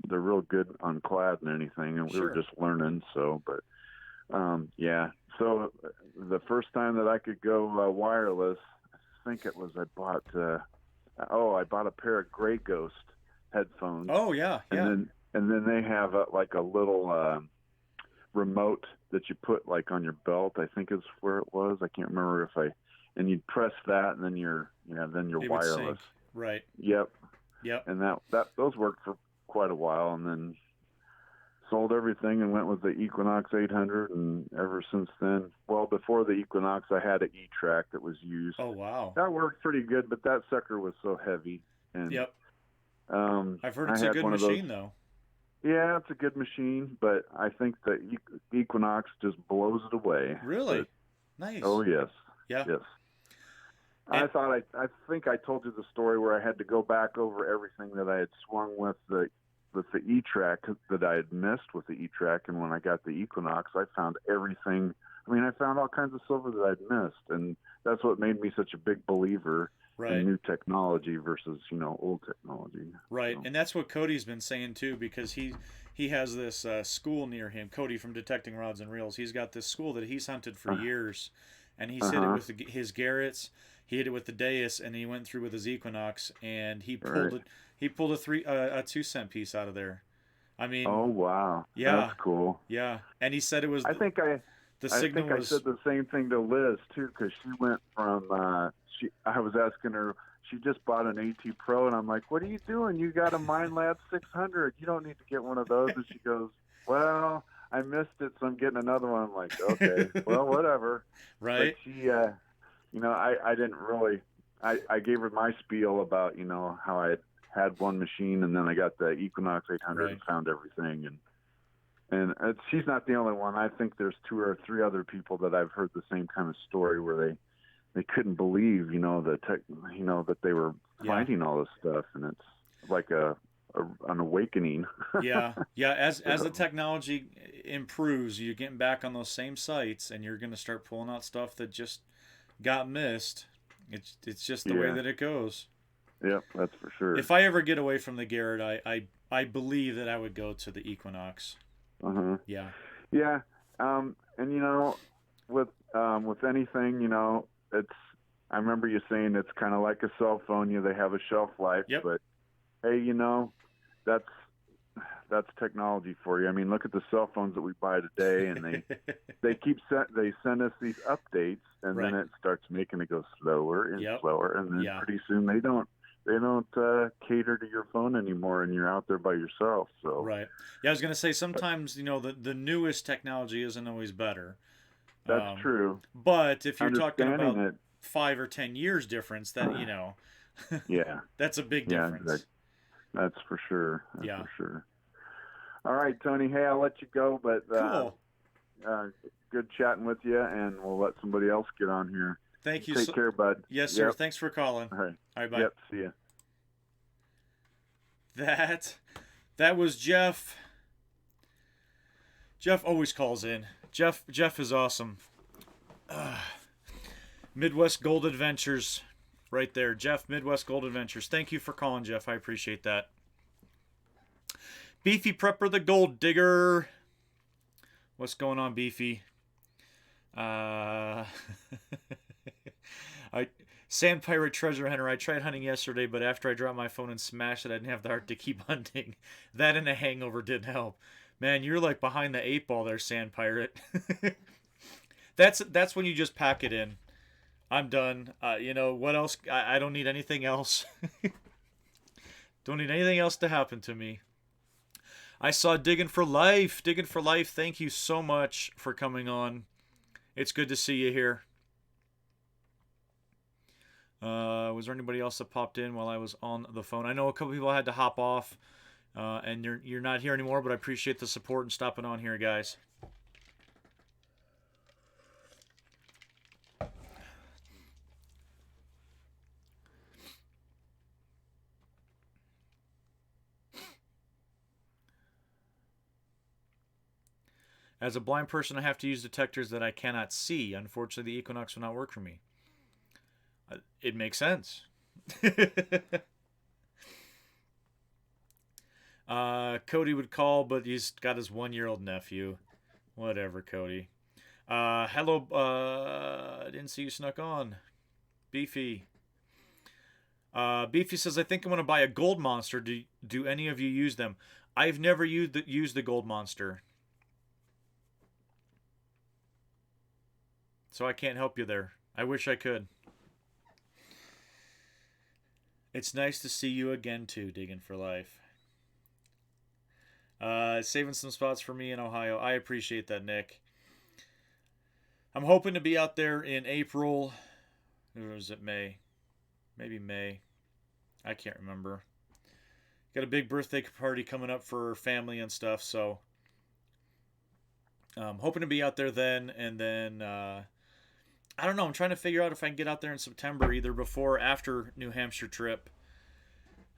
they're real good on clad and anything, and we were just learning. So, but so the first time that I could go wireless, I think it was I bought a pair of Grey Ghost headphones. Oh yeah. And then they have a little remote that you put on your belt. I think is where it was. I can't remember and you'd press that, and then you're wireless. Right. Yep. And those worked for quite a while, and then sold everything and went with the Equinox 800, and ever since then, well, before the Equinox, I had an E-Track that was used. Oh wow. That worked pretty good, but that sucker was so heavy. And I've heard it's a good machine though. Yeah, it's a good machine, but I think the Equinox just blows it away. Really? Nice. Oh yes. Yeah. Yes. I think I told you the story where I had to go back over everything that I had swung with the E-Track that I had missed with the E-Track, and when I got the Equinox, I found everything. I mean, I found all kinds of silver that I'd missed, and that's what made me such a big believer in new technology versus old technology. Right, So. and that's what Cody's been saying too, because he has this school near him. Cody from Detecting Rods and Reels. He's got this school that he's hunted for years, and he's hit it with his Garretts. He hit it with the Deus, and he went through with his Equinox, and he pulled it. He pulled a 2-cent piece out of there. I mean. Oh wow. Yeah. That's cool. Yeah, and he said it was. I think I said the same thing to Liz too, because she went from. I was asking her. She just bought an AT Pro, and I'm like, "What are you doing? You got a MindLab 600. You don't need to get one of those." And she goes, "Well, I missed it, so I'm getting another one." I'm like, "Okay, well, whatever." Right. But I didn't really. I gave her my spiel about how I had one machine, and then I got the Equinox 800 and found everything, and she's not the only one. I think there's 2 or 3 other people that I've heard the same kind of story where they couldn't believe that they were finding all this stuff, and it's like an awakening. yeah as the technology improves, you're getting back on those same sites, and you're going to start pulling out stuff that just got missed. It's just the way that it goes. Yep, that's for sure. If I ever get away from the Garrett, I believe that I would go to the Equinox. Yeah. And with anything, it's, I remember you saying it's kind of like a cell phone. They have a shelf life. Yep. But hey, that's technology for you. I mean, look at the cell phones that we buy today, and they send us these updates, and then it starts making it go slower and slower, and then pretty soon they don't cater to your phone anymore, and you're out there by yourself. So right. Yeah, I was gonna say sometimes the newest technology isn't always better. That's true. But if you're talking about 5 or 10 years difference, that that's a big difference. Exactly. That's for sure. That's for sure. All right, Tony. Hey, I'll let you go, but cool. Good chatting with you, and we'll let somebody else get on here. Thank you. Take care, bud. Yes, sir. Thanks for calling. All right. All right, bye. Yep. See ya. That was Jeff. Jeff always calls in. Jeff is awesome. Midwest Gold Adventures, right there. Jeff, Midwest Gold Adventures. Thank you for calling, Jeff. I appreciate that. Beefy Prepper the Gold Digger. What's going on, Beefy? Sand Pirate Treasure Hunter. I tried hunting yesterday, but after I dropped my phone and smashed it, I didn't have the heart to keep hunting. That and a hangover didn't help. Man, you're like behind the 8 ball there, Sand Pirate. That's when you just pack it in. I'm done. What else? I don't need anything else. Don't need anything else to happen to me. I saw Digging for Life. Digging for Life, thank you so much for coming on. It's good to see you here. Was there anybody else that popped in while I was on the phone? I know a couple people had to hop off, and you're not here anymore, but I appreciate the support and stopping on here, guys. As a blind person, I have to use detectors that I cannot see. Unfortunately, the Equinox will not work for me. It makes sense. Cody would call, but he's got his 1-year-old nephew. Whatever, Cody. Hello. I didn't see you snuck on. Beefy. Beefy says, I think I'm going to buy a gold monster. Do any of you use them? I've never used the gold monster. So I can't help you there. I wish I could. It's nice to see you again, too, Digging for Life. Saving some spots for me in Ohio. I appreciate that, Nick. I'm hoping to be out there in April. Or is it May? Maybe May. I can't remember. Got a big birthday party coming up for family and stuff, so I'm hoping to be out there then, and then I don't know. I'm trying to figure out if I can get out there in September, either before or after New Hampshire trip.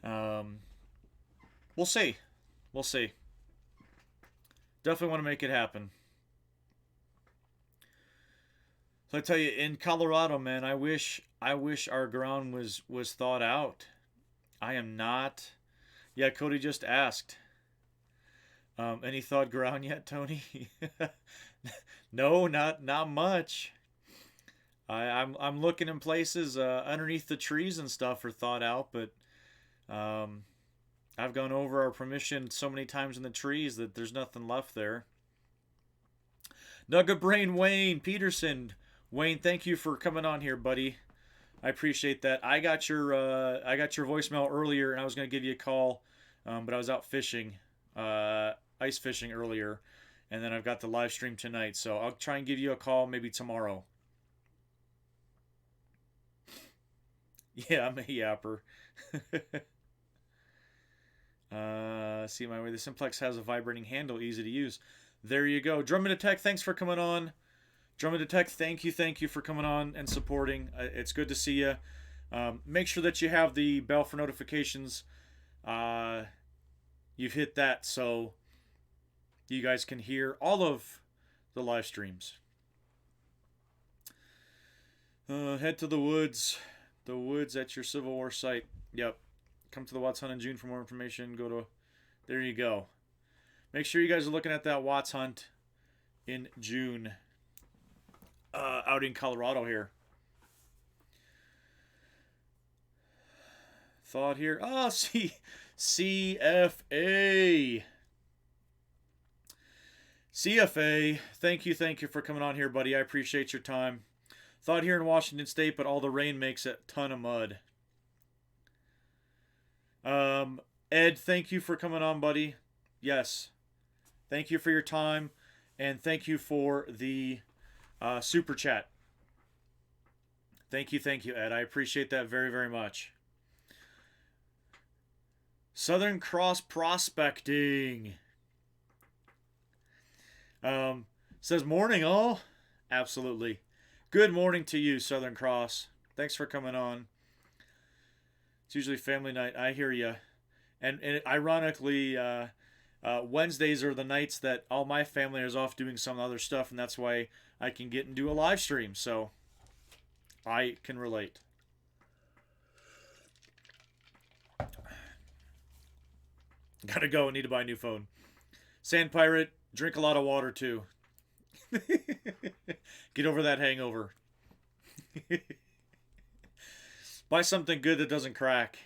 We'll see. We'll see. Definitely want to make it happen. So I tell you, in Colorado, man, I wish our ground was thawed out. I am not. Yeah, Cody just asked. Any thawed ground yet, Tony? No, not much. I'm looking in places underneath the trees and stuff are thawed out, but I've gone over our permission so many times in the trees that there's nothing left there. Nugget Brain Wayne Peterson. Wayne, thank you for coming on here, buddy. I appreciate that. I got your voicemail earlier, and I was going to give you a call, but I was out fishing, ice fishing earlier, and then I've got the live stream tonight, so I'll try and give you a call maybe tomorrow. Yeah, I'm a yapper. See my way. The Simplex has a vibrating handle, easy to use. There you go. Drummond Tech, thanks for coming on. Drummond Tech, thank you for coming on and supporting. It's good to see you. Make sure that you have the bell for notifications. You've hit that so you guys can hear all of the live streams. Head to the woods. The woods at your Civil War site. Yep. Come to the Watts Hunt in June for more information. Go to... There you go. Make sure you guys are looking at that Watts Hunt in June. Out in Colorado here. Thought here. Oh, see... CFA. CFA, thank you for coming on here, buddy. I appreciate your time. Thought here in Washington State, but all the rain makes a ton of mud. Ed, thank you for coming on, buddy. Yes. Thank you for your time, and thank you for the super chat. Thank you, Ed. I appreciate that very, very much. Southern Cross Prospecting. Says morning all. Absolutely. Good morning to you, Southern Cross. Thanks for coming on. It's usually family night. I hear you. And ironically, Wednesdays are the nights that all my family is off doing some other stuff, and that's why I can get and do a live stream. So I can relate. Gotta go. Need to buy a new phone. Sand Pirate, drink a lot of water too. Get over that hangover. Buy something good that doesn't crack.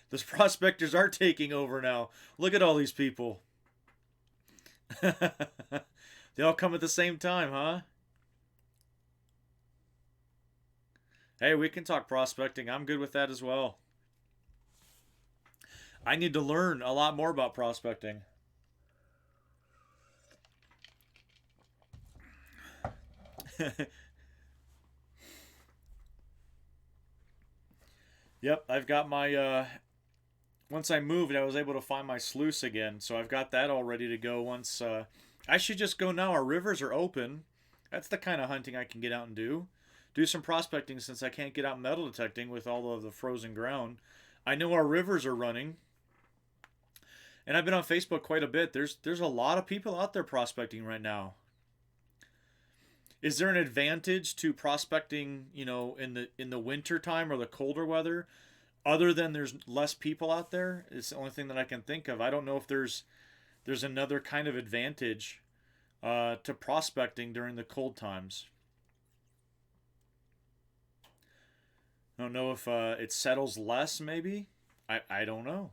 Those prospectors are taking over now. Look at all these people. They all come at the same time, huh? Hey, we can talk prospecting. I'm good with that as well. I need to learn a lot more about prospecting. Yep, I've got my, once I moved, I was able to find my sluice again, so I've got that all ready to go once, I should just go now. Our rivers are open. That's the kind of hunting I can get out and do. Do some prospecting since I can't get out metal detecting with all of the frozen ground. I know our rivers are running. And I've been on Facebook quite a bit. There's a lot of people out there prospecting right now. Is there an advantage to prospecting, you know, in the winter time or the colder weather, other than there's less people out there? It's the only thing that I can think of. I don't know if there's another kind of advantage to prospecting during the cold times. I don't know if it settles less, maybe. I don't know.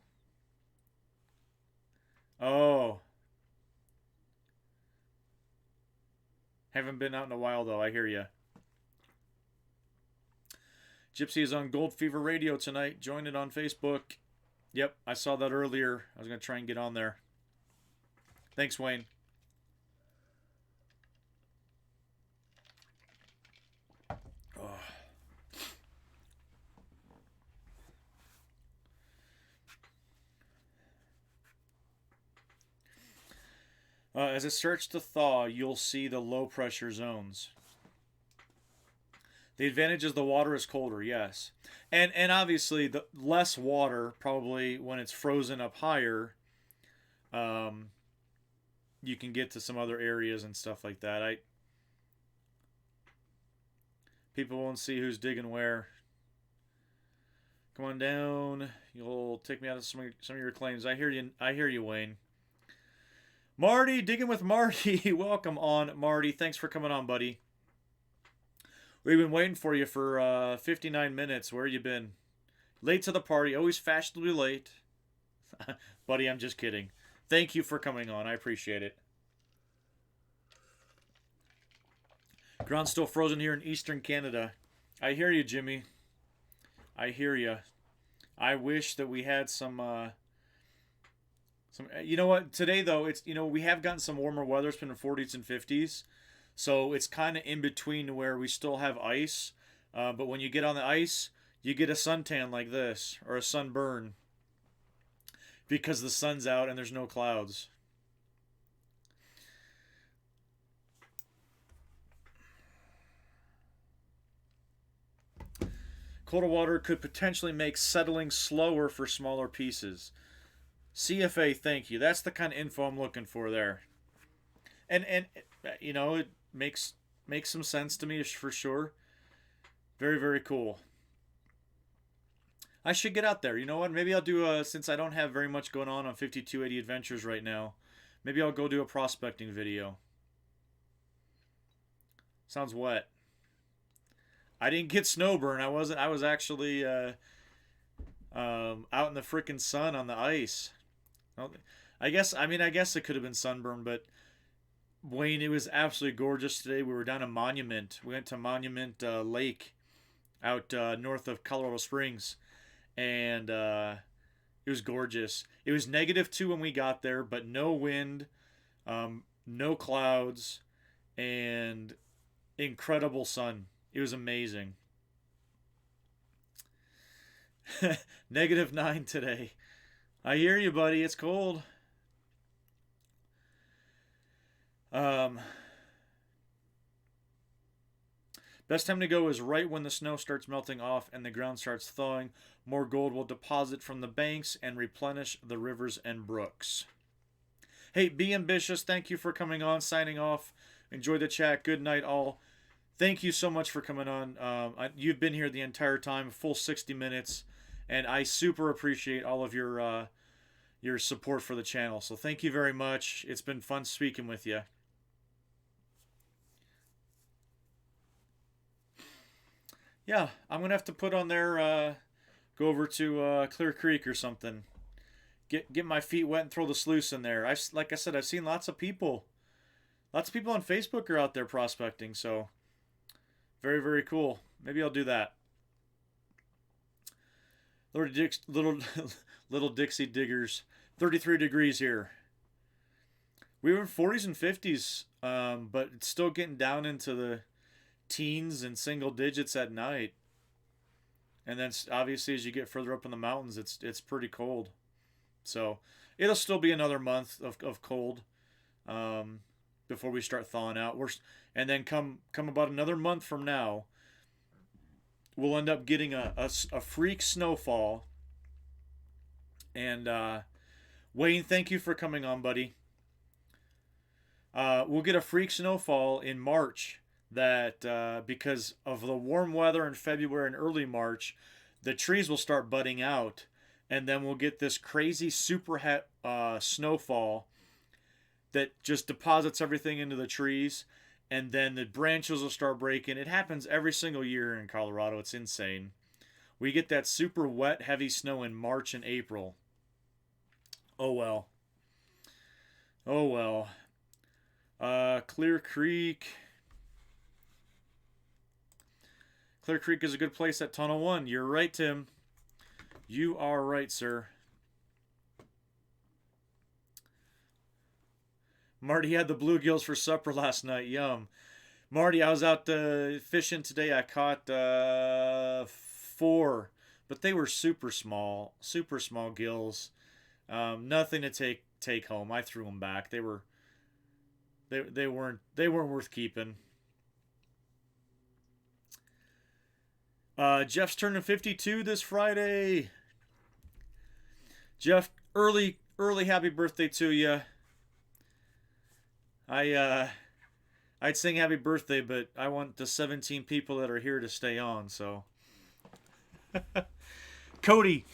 Oh. Haven't been out in a while, though. I hear ya. Gypsy is on Gold Fever Radio tonight. Join it on Facebook. Yep, I saw that earlier. I was going to try and get on there. Thanks, Wayne. Oh. As it starts to thaw, you'll see the low pressure zones. The advantage is the water is colder, yes. And obviously, the less water, probably when it's frozen up higher, you can get to some other areas and stuff like that. People won't see who's digging where. Come on down. You'll take me out of some of your claims. I hear you, Wayne. Marty, digging with Marty. Welcome on, Marty. Thanks for coming on, buddy. We've been waiting for you for 59 minutes. Where you been? Late to the party. Always fashionably late. Buddy, I'm just kidding. Thank you for coming on. I appreciate it. Ground's still frozen here in eastern Canada. I hear you, Jimmy. I hear you. I wish that we had some... You know what? Today, though, it's, you know, we have gotten some warmer weather. It's been in 40s and 50s. So it's kind of in between where we still have ice, But when you get on the ice, you get a suntan like this, or a sunburn, because the sun's out and there's no clouds. Colder water could potentially make settling slower for smaller pieces. CFA, thank you. That's the kind of info I'm looking for there. And you know, it makes some sense to me for sure. Very, very cool. I should get out there. You know what? Maybe I'll do since I don't have very much going on 5280 Adventures right now, maybe I'll go do a prospecting video. Sounds wet. I didn't get snowburn. I was actually out in the frickin' sun on the ice. I guess it could have been sunburn, but Wayne, it was absolutely gorgeous today. We were down at Monument. We went to Monument Lake out north of Colorado Springs, and it was gorgeous. It was -2 when we got there, but no wind, no clouds, and incredible sun. It was amazing. -9 today. I hear you, buddy. It's cold. Best time to go is right when the snow starts melting off and the ground starts thawing. More gold will deposit from the banks and replenish the rivers and brooks. Hey, Be Ambitious, thank you for coming on, signing off. Enjoy the chat. Good night, all. Thank you so much for coming on. You've been here the entire time, full 60 minutes, and I super appreciate all of your support for the channel. So thank you very much. It's been fun speaking with you. Yeah, I'm going to have to put on there, go over to Clear Creek or something. Get my feet wet and throw the sluice in there. Like I said, I've seen lots of people. Lots of people on Facebook are out there prospecting, so very, very cool. Maybe I'll do that. Little Dixie Diggers. 33 degrees here. We were in 40s and 50s, but it's still getting down into the teens and single digits at night. And then obviously as you get further up in the mountains, it's pretty cold. So it'll still be another month of cold before we start thawing out. And then come about another month from now, we'll end up getting a freak snowfall. And Wayne, thank you for coming on, buddy. We'll get a freak snowfall in March that because of the warm weather in February and early March, the trees will start budding out. And then we'll get this crazy super hot snowfall that just deposits everything into the trees, and then the branches will start breaking. It happens every single year in Colorado. It's insane. We get that super wet, heavy snow in March and April. Oh well. Oh well. Clear Creek. Clear Creek is a good place at Tunnel 1. You're right, Tim. You are right, sir. Marty had the bluegills for supper last night. Yum. Marty, I was out fishing today. I caught 4, but they were super small gills. Nothing to take home. I threw them back. They weren't worth keeping. Jeff's turning 52 this Friday. Jeff, early happy birthday to you. I'd sing happy birthday, but I want the 17 people that are here to stay on, so. Cody,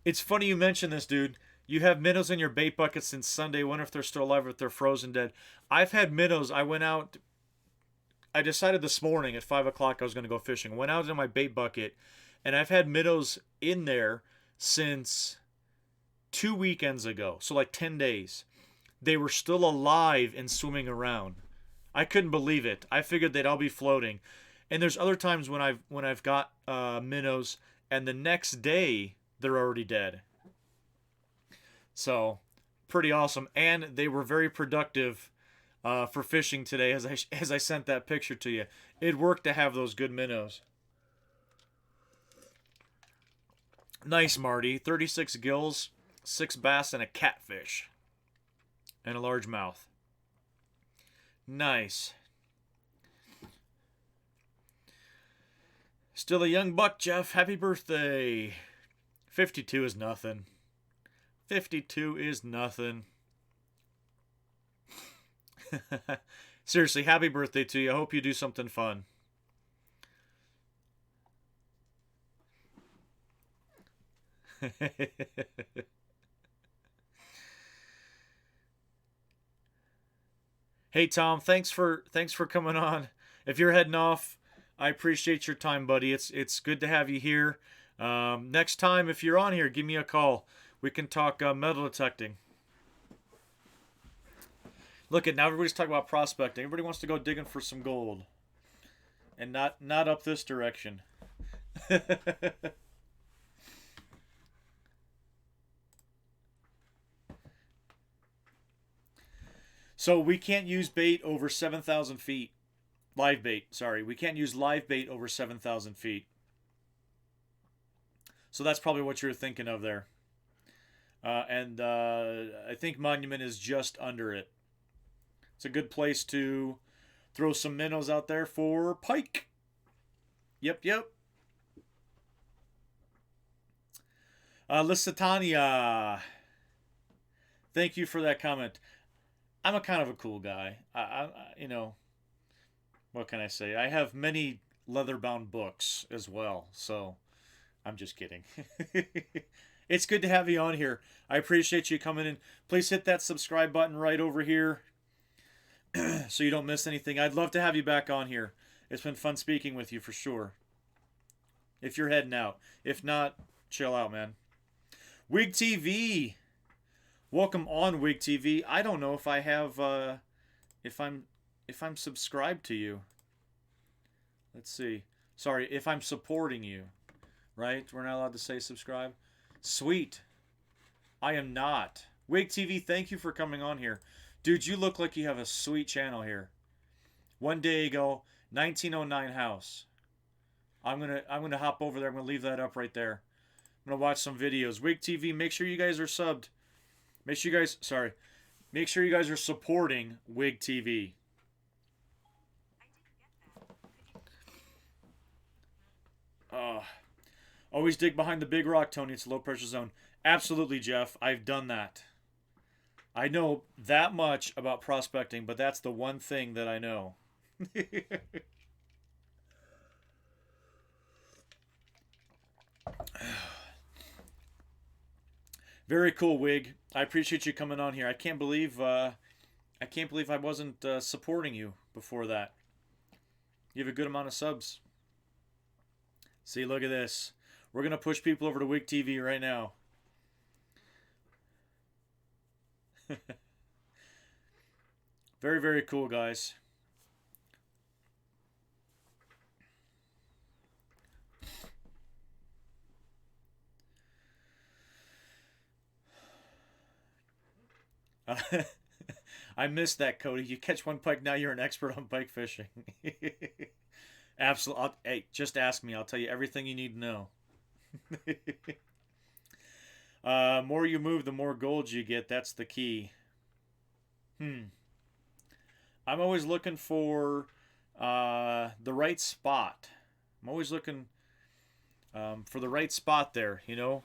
it's funny you mention this, dude. You have minnows in your bait bucket since Sunday. Wonder if they're still alive or if they're frozen dead. I've had minnows. I went out. I decided this morning at 5 o'clock I was going to go fishing. Went out in my bait bucket, and I've had minnows in there since 2 weekends ago. So like 10 days. They were still alive and swimming around. I couldn't believe it. I figured they'd all be floating. And there's other times when I've got minnows, and the next day they're already dead. So pretty awesome. And they were very productive for fishing today. As I sent that picture to you, it worked to have those good minnows. Nice, Marty. 36 gills, 6 bass, and a catfish. And a largemouth. Nice. Still a young buck, Jeff. Happy birthday. 52 is nothing. 52 is nothing. Seriously, happy birthday to you. I hope you do something fun. Hey Tom, thanks for coming on. If you're heading off, I appreciate your time, buddy. It's good to have you here. Next time, if you're on here, give me a call. We can talk metal detecting. Look at now, everybody's talking about prospecting. Everybody wants to go digging for some gold, and not up this direction. So we can't use bait over 7,000 feet. Live bait, sorry. We can't use live bait over 7,000 feet. So that's probably what you're thinking of there. And I think Monument is just under it. It's a good place to throw some minnows out there for pike. Yep. Lusitania. Thank you for that comment. I'm a kind of a cool guy. You know, what can I say? I have many leather-bound books as well, so I'm just kidding. It's good to have you on here. I appreciate you coming in. Please hit that subscribe button right over here so you don't miss anything. I'd love to have you back on here. It's been fun speaking with you for sure. If you're heading out. If not, chill out, man. Wig TV. Welcome on Wig TV. I don't know if I have if I'm subscribed to you. Let's see. Sorry, if I'm supporting you. Right? We're not allowed to say subscribe. Sweet. I am not. Wig TV, thank you for coming on here. Dude, you look like you have a sweet channel here. One day ago, 1909 house. I'm gonna hop over there. I'm gonna leave that up right there. I'm gonna watch some videos. Wig TV, make sure you guys are subbed. Make sure you guys are supporting Wig TV. Always dig behind the big rock, Tony. It's a low pressure zone. Absolutely, Jeff. I've done that. I know that much about prospecting, but that's the one thing that I know. Very cool, Wig. I appreciate you coming on here. I can't believe I wasn't supporting you before that. You have a good amount of subs. See, look at this. We're gonna push people over to Wig TV right now. Very, very cool, guys. I missed that, Cody. You catch one pike, now you're an expert on pike fishing. Absolutely. Hey, just ask me. I'll tell you everything you need to know. More you move, the more gold you get. That's the key. I'm always looking for the right spot. I'm always looking for the right spot there, you know.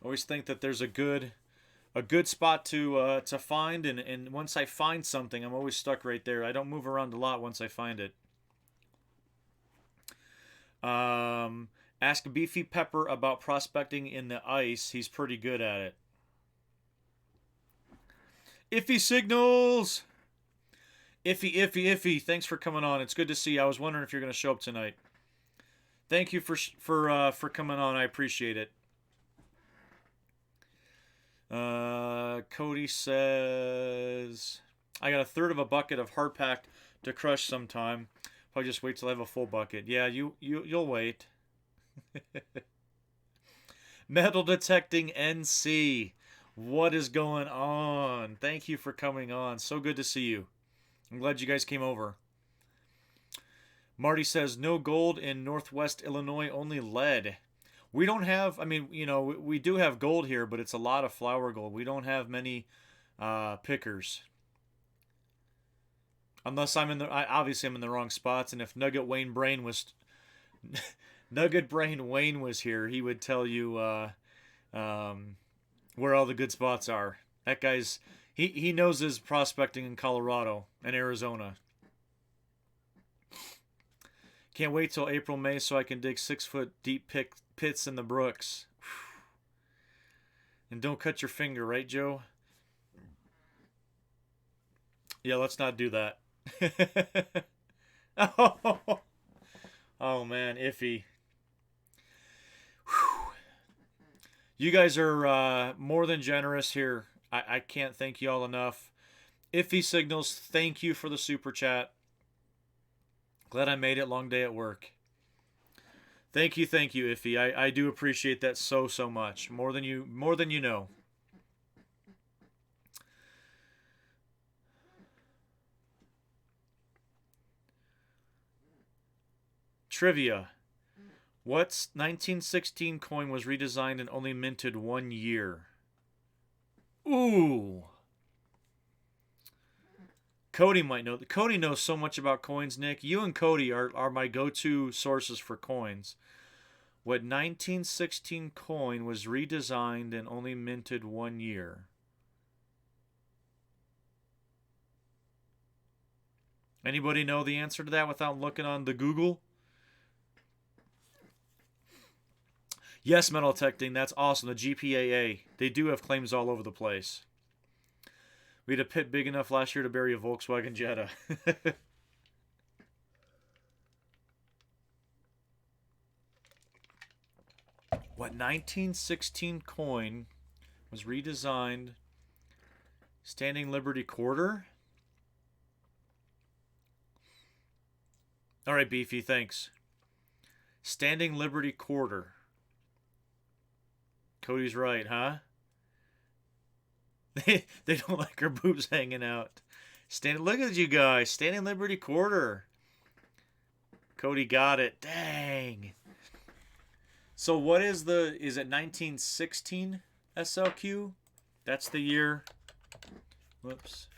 Always think that there's a good spot to find, and once I find something, I'm always stuck right there. I don't move around a lot once I find it. Ask Beefy Pepper about prospecting in the ice. He's pretty good at it. Iffy Signals! Iffy. Thanks for coming on. It's good to see you. I was wondering if you're going to show up tonight. Thank you for coming on. I appreciate it. Cody says, I got a third of a bucket of hard pack to crush sometime. Probably just wait till I have a full bucket. Yeah, you'll wait. Metal detecting NC. What is going on? Thank you for coming on. So good to see you. I'm glad you guys came over. Marty says, no gold in Northwest Illinois, only lead. We don't have, I mean, we do have gold here, but it's a lot of flower gold. We don't have many pickers. Unless obviously I'm in the wrong spots, and if Nugget Brain Wayne was here, he would tell you where all the good spots are. That guy's, he knows his prospecting in Colorado and Arizona. Can't wait till April, May so I can dig 6-foot deep pits in the brooks. And don't cut your finger, right, Joe? Yeah, let's not do that. Oh man, iffy. Whew. You guys are more than generous here. I can't thank you all enough. Iffy Signals, thank you for the super chat. Glad I made it. Long day at work. Thank you, Iffy. I do appreciate that so much. More than you know. Trivia. What 1916 coin was redesigned and only minted 1 year? Ooh. Cody might know. Cody knows so much about coins, Nick. You and Cody are my go-to sources for coins. What 1916 coin was redesigned and only minted 1 year? Anybody know the answer to that without looking on the Google? Yes, Metal Detecting, that's awesome. The GPAA, they do have claims all over the place. We had a pit big enough last year to bury a Volkswagen Jetta. What 1916 coin was redesigned? Standing Liberty Quarter? All right, Beefy, thanks. Standing Liberty Quarter. Cody's right, huh? They don't like her boobs hanging out. Look at you guys. Standing Liberty Quarter. Cody got it. Dang. So what is it 1916 SLQ? That's the year. Whoops.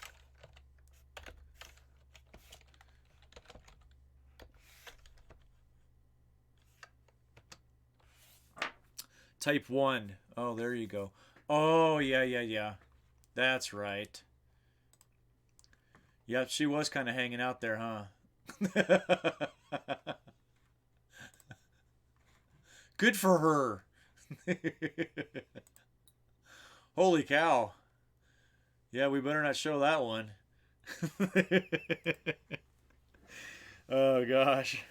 Type 1. Oh, there you go. Oh, yeah. That's right. Yep, she was kind of hanging out there, huh? Good for her. Holy cow. Yeah, we better not show that one. Oh, gosh.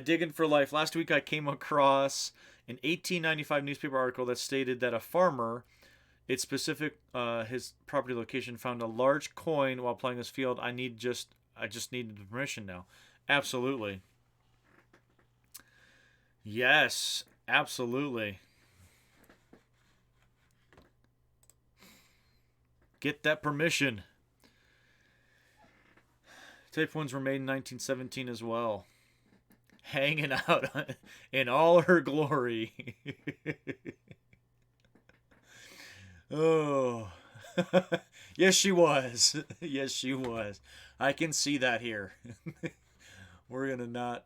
Digging for Life. Last week I came across an 1895 newspaper article that stated that a farmer, its specific his property location, found a large coin while playing this field. I just needed permission now. Absolutely. Yes, absolutely. Get that permission. Type 1s were made in 1917 as well. Hanging out in all her glory. Oh. Yes, she was. Yes, she was. I can see that here. We're going to not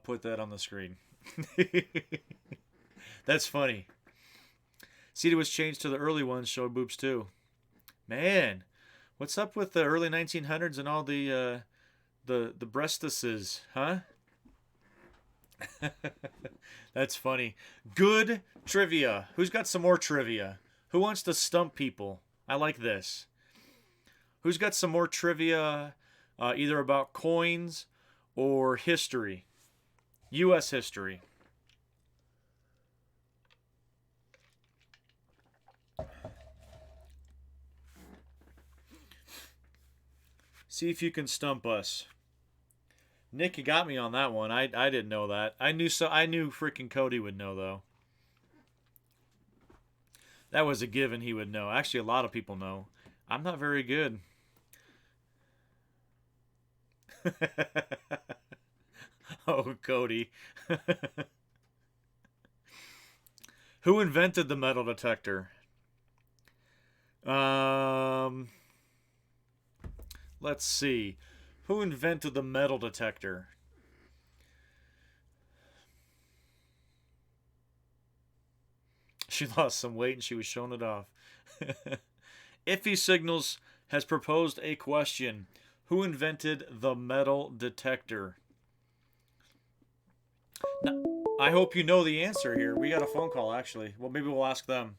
put that on the screen. That's funny. CETA was changed to the early ones, showed boobs too. Man, what's up with the early 1900s and all the breastises, huh? That's funny. Good trivia. Who's got some more trivia? Who wants to stump people? I like this. Who's got some more trivia either about coins or history? U.S. history. See if you can stump us. Nick, you got me on that one. I didn't know that. I knew freaking Cody would know though. That was a given he would know. Actually, a lot of people know. I'm not very good. Oh, Cody. Who invented the metal detector? Let's see. Who invented the metal detector? She lost some weight and she was showing it off. Iffy Signals has proposed a question. Who invented the metal detector? Now, I hope you know the answer here. We got a phone call, actually. Well, maybe we'll ask them.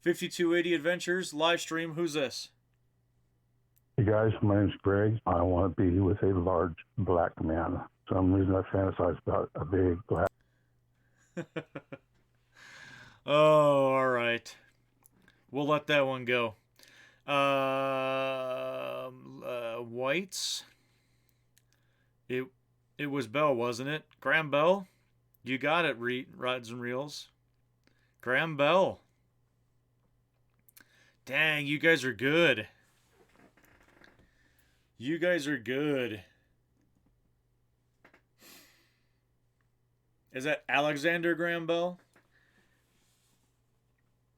5280 Adventures, live stream. Who's this? Hey guys, my name's Greg. I want to be with a large black man. For some reason I fantasize about a big black. Oh, all right. We'll let that one go. Whites. It was Bell, wasn't it? Graham Bell? You got it, Rods and Reels. Graham Bell. Dang, you guys are good. You guys are good. Is that Alexander Graham Bell?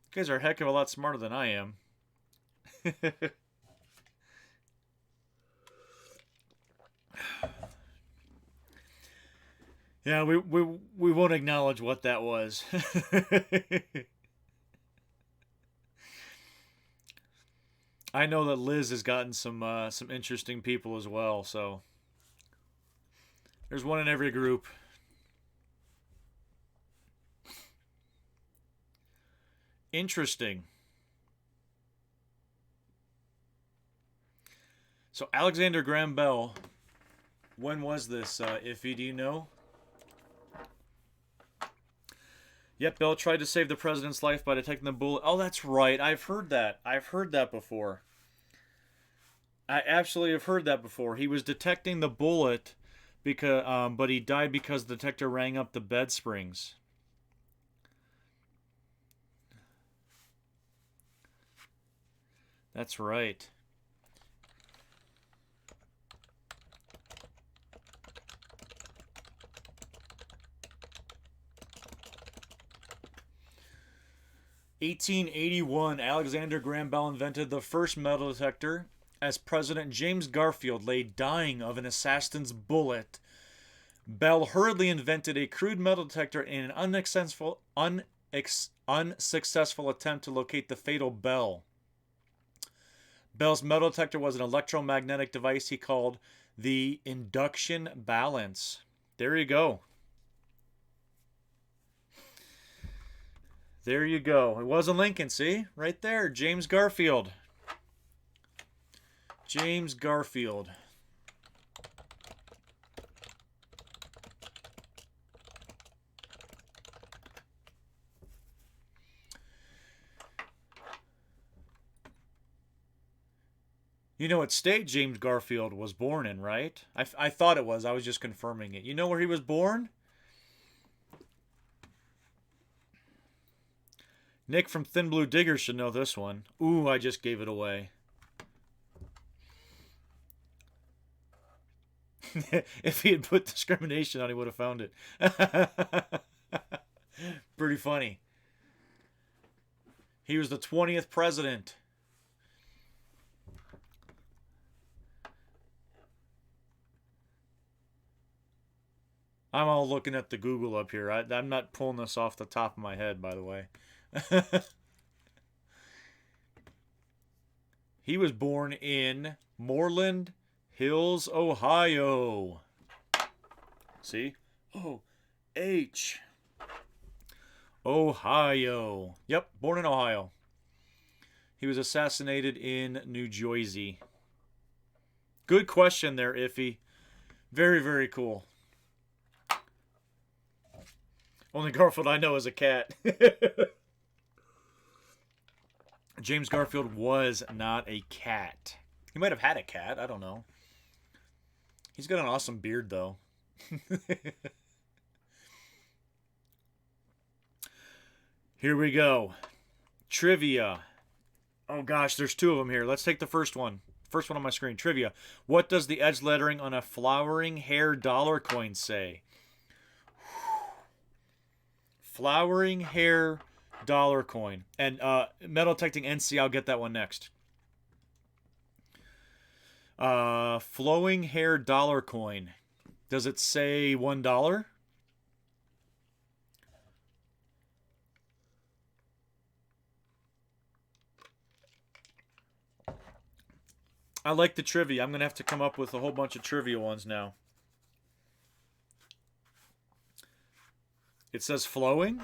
You guys are a heck of a lot smarter than I am. Yeah, we won't acknowledge what that was. I know that Liz has gotten some interesting people as well, so there's one in every group. Interesting. So Alexander Graham Bell, when was this, Iffy, do you know? Yep, Bell tried to save the president's life by detecting the bullet. Oh, that's right. I've heard that. I've heard that before. I absolutely have heard that before. He was detecting the bullet, because, but he died because the detector rang up the bed springs. That's right. (1881), Alexander Graham Bell invented the first metal detector as President James Garfield lay dying of an assassin's bullet. Bell hurriedly invented a crude metal detector in an unsuccessful attempt to locate the fatal bell. Bell's metal detector was an electromagnetic device he called the induction balance. There you go. There you go. It wasn't Lincoln, see? Right there. James Garfield. James Garfield. You know what state James Garfield was born in, right? I thought it was. I was just confirming it. You know where he was born? Nick from Thin Blue Digger should know this one. Ooh, I just gave it away. If he had put discrimination on, he would have found it. Pretty funny. He was the 20th president. I'm all looking at the Google up here. I'm not pulling this off the top of my head, by the way. He was born in Moreland Hills, Ohio. See? Oh, H. Ohio. Yep, born in Ohio. He was assassinated in New Jersey. Good question there, Iffy. Very, very cool. Only Garfield I know is a cat. James Garfield was not a cat. He might have had a cat. I don't know. He's got an awesome beard, though. Here we go. Trivia. Oh, gosh, there's two of them here. Let's take the first one. First one on my screen. Trivia. What does the edge lettering on a flowering hair dollar coin say? Flowering hair dollar coin. And metal detecting NC, I'll get that one next. Flowing hair dollar coin. Does it say $1? I like the trivia. I'm going to have to come up with a whole bunch of trivia ones now. It says flowing.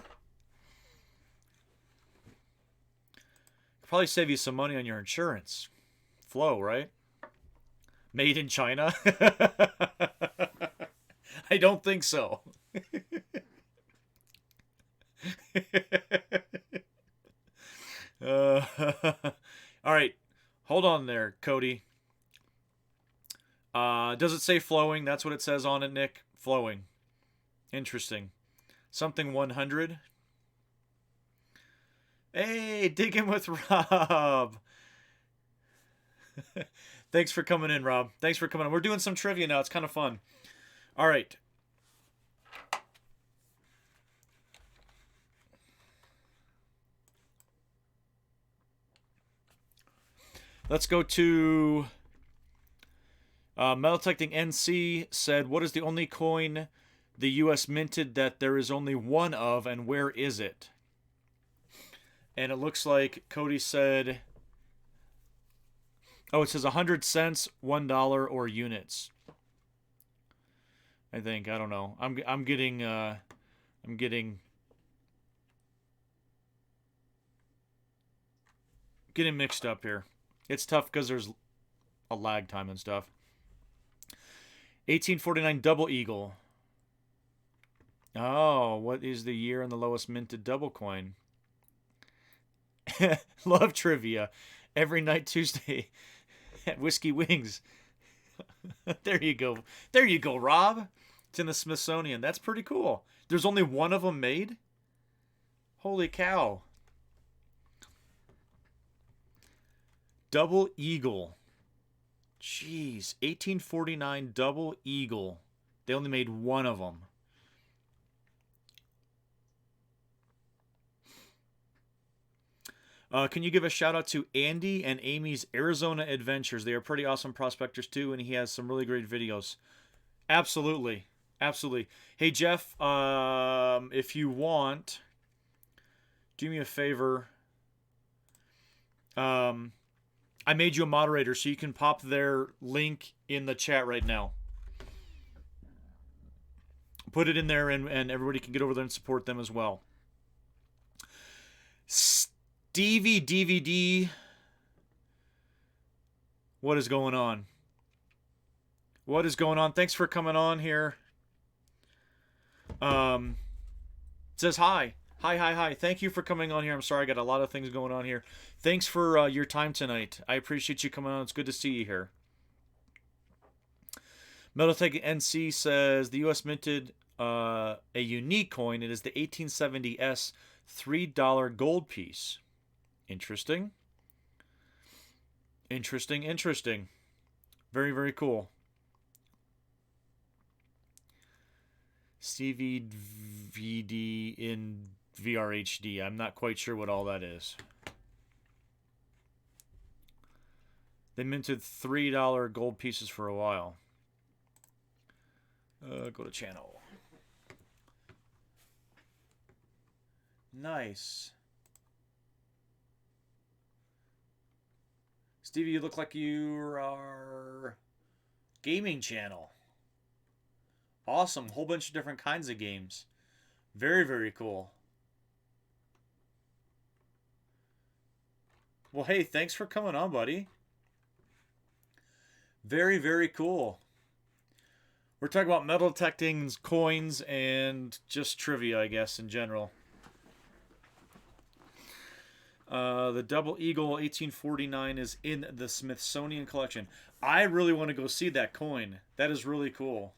Probably save you some money on your insurance. Flow, right? Made in China? I don't think so. All right. Hold on there, Cody. Does it say flowing? That's what it says on it, Nick. Flowing. Interesting. Something 100. Hey, digging with Rob. Thanks for coming in, Rob. Thanks for coming in. We're doing some trivia now. It's kind of fun. All right. Let's go to Metal Detecting NC said, what is the only coin the U.S. minted that there is only one of, and where is it? And it looks like Cody said, oh, it says 100 cents, $1, or units. I think, I don't know. I'm getting mixed up here. It's tough because there's a lag time and stuff. 1849 Double Eagle. Oh, what is the year and the lowest minted double coin? Love trivia. Every night Tuesday at Whiskey Wings. There you go. There you go, Rob. It's in the Smithsonian. That's pretty cool. There's only one of them made? Holy cow. Double Eagle. Jeez. 1849 Double Eagle. They only made one of them. Can you give a shout out to Andy and Amy's Arizona Adventures? They are pretty awesome prospectors too, and he has some really great videos. Absolutely. Absolutely. Hey, Jeff, if you want, do me a favor. I made you a moderator, so you can pop their link in the chat right now. Put it in there, and everybody can get over there and support them as well. Stevie DVD. What is going on? What is going on? Thanks for coming on here. It says hi. Hi. Thank you for coming on here. I'm sorry, I got a lot of things going on here. Thanks for your time tonight. I appreciate you coming on. It's good to see you here. Metaltech NC says the U.S. minted a unique coin. It is the 1870S $3 gold piece. Interesting. Interesting. Very, very cool. CVD in VRHD. I'm not quite sure what all that is. They minted $3 gold pieces for a while. Go to channel. Nice. Stevie, you look like you are gaming channel. Awesome. Whole bunch of different kinds of games. Very, very cool. Well, hey, thanks for coming on, buddy. Very, very cool. We're talking about metal detecting, coins, and just trivia, I guess, in general. The Double Eagle 1849 is in the Smithsonian collection. I really want to go see that coin. That is really cool.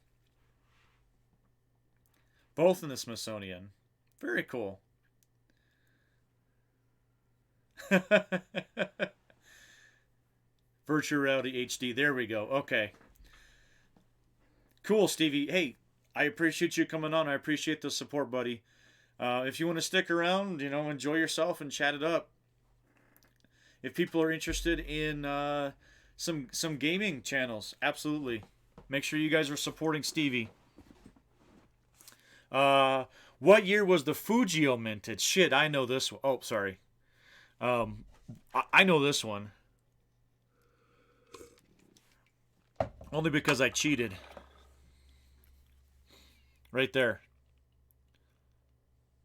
Both in the Smithsonian. Very cool. Virtual Reality HD. There we go. Okay. Cool, Stevie. Hey, I appreciate you coming on. I appreciate the support, buddy. If you want to stick around, enjoy yourself and chat it up. If people are interested in some gaming channels, absolutely. Make sure you guys are supporting Stevie. What year was the Fujio minted? Shit, I know this one. Oh, sorry. I know this one. Only because I cheated. Right there.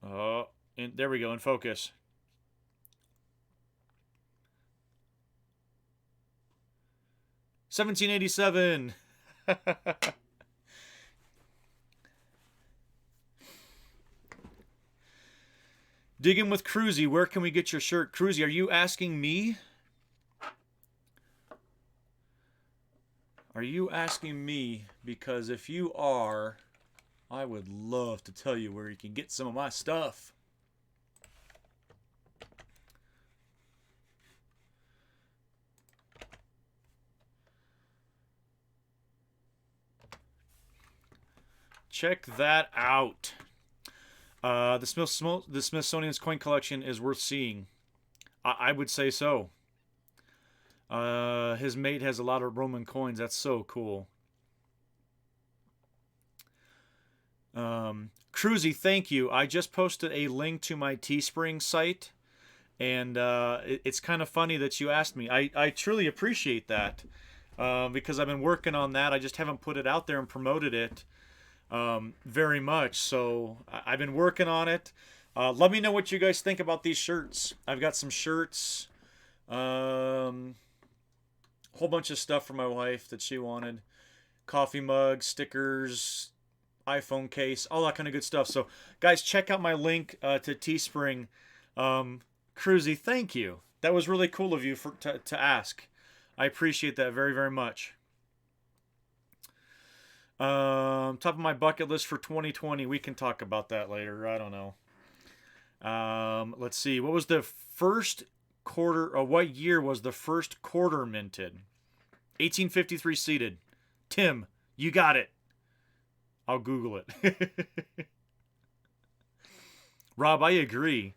Oh, there we go, in focus. $17.87. Digging with Cruzy, where can we get your shirt? Cruzy, are you asking me? Are you asking me? Because if you are, I would love to tell you where you can get some of my stuff. Check that out. The Smithsonian's coin collection is worth seeing. I would say so. His mate has a lot of Roman coins. That's so cool. Cruzy, thank you. I just posted a link to my Teespring site, and it's kind of funny that you asked me. I truly appreciate that, because I've been working on that. I just haven't put it out there and promoted it very much. So I've been working on it. Let me know what you guys think about these shirts. I've got some shirts, whole bunch of stuff for my wife that she wanted, coffee mugs, stickers, iPhone case, all that kind of good stuff. So guys, check out my link to Teespring. Cruzy, thank you. That was really cool of you to ask. I appreciate that very, very much. Top of my bucket list for 2020. We can talk about that later. I don't know. Let's see. What was the first quarter, or what year was the first quarter minted? 1853 seated. Tim, you got it. I'll Google it. Rob, I agree.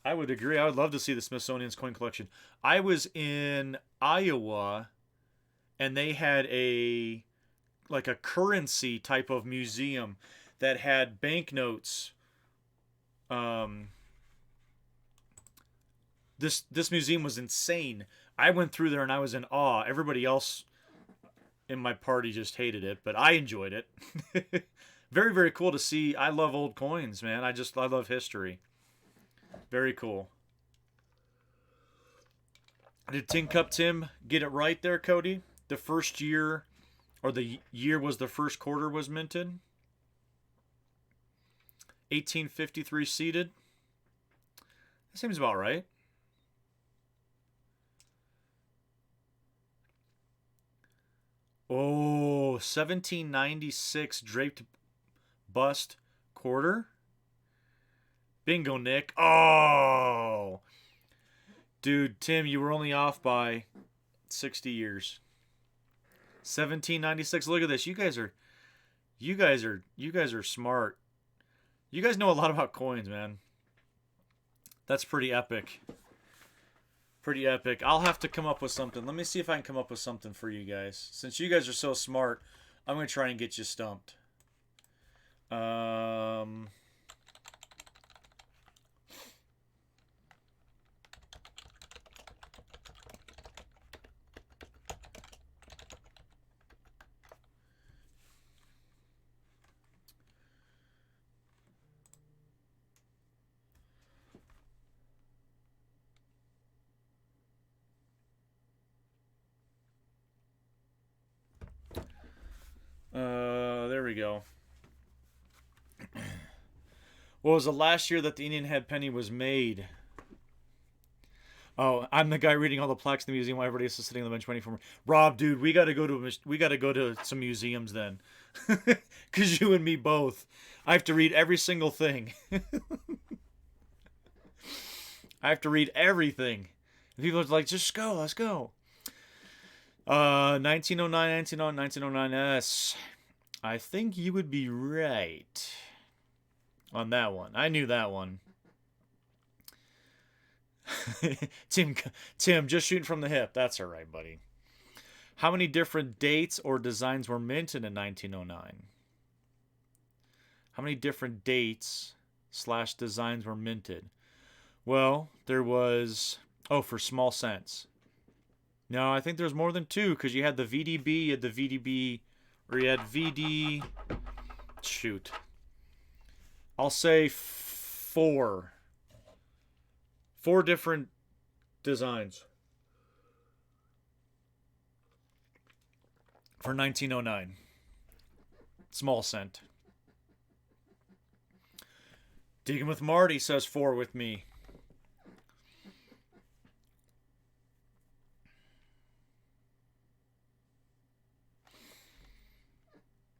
I would agree. I would love to see the Smithsonian's coin collection. I was in Iowa, and they had a currency type of museum that had banknotes. This museum was insane. I went through there and I was in awe. Everybody else in my party just hated it, but I enjoyed it. Very, very cool to see. I love old coins, man. I love history. Very cool. Did Tin Cup Tim get it right there, Cody? The first year, or the year was the first quarter was minted? 1853 seated? That seems about right. Oh, 1796 draped bust quarter. Bingo, Nick. Oh, dude, Tim, you were only off by 60 years. 1796. Look at this. You guys are smart. You guys know a lot about coins, man. That's pretty epic. Pretty epic. I'll have to come up with something. Let me see if I can come up with something for you guys. Since you guys are so smart, I'm going to try and get you stumped. There we go. What was the last year that the Indian head penny was made? Oh, I'm the guy reading all the plaques in the museum while everybody else is sitting on the bench waiting for me. Rob, dude, we gotta go to some museums then, cause you and me both. I have to read every single thing. I have to read everything. And people are like, just go, let's go. 1909, 1909, 1909S. I think you would be right on that one. I knew that one. Tim, just shooting from the hip. That's all right, buddy. How many different dates or designs were minted in 1909? How many different dates / designs were minted? Well, there was... Oh, for small cents. No, I think there's more than 2, because you had the VDB, you had the VDB, or you had VD... Shoot. I'll say 4. 4 different designs. For 1909. Small cent. Digging with Marty says 4 with me.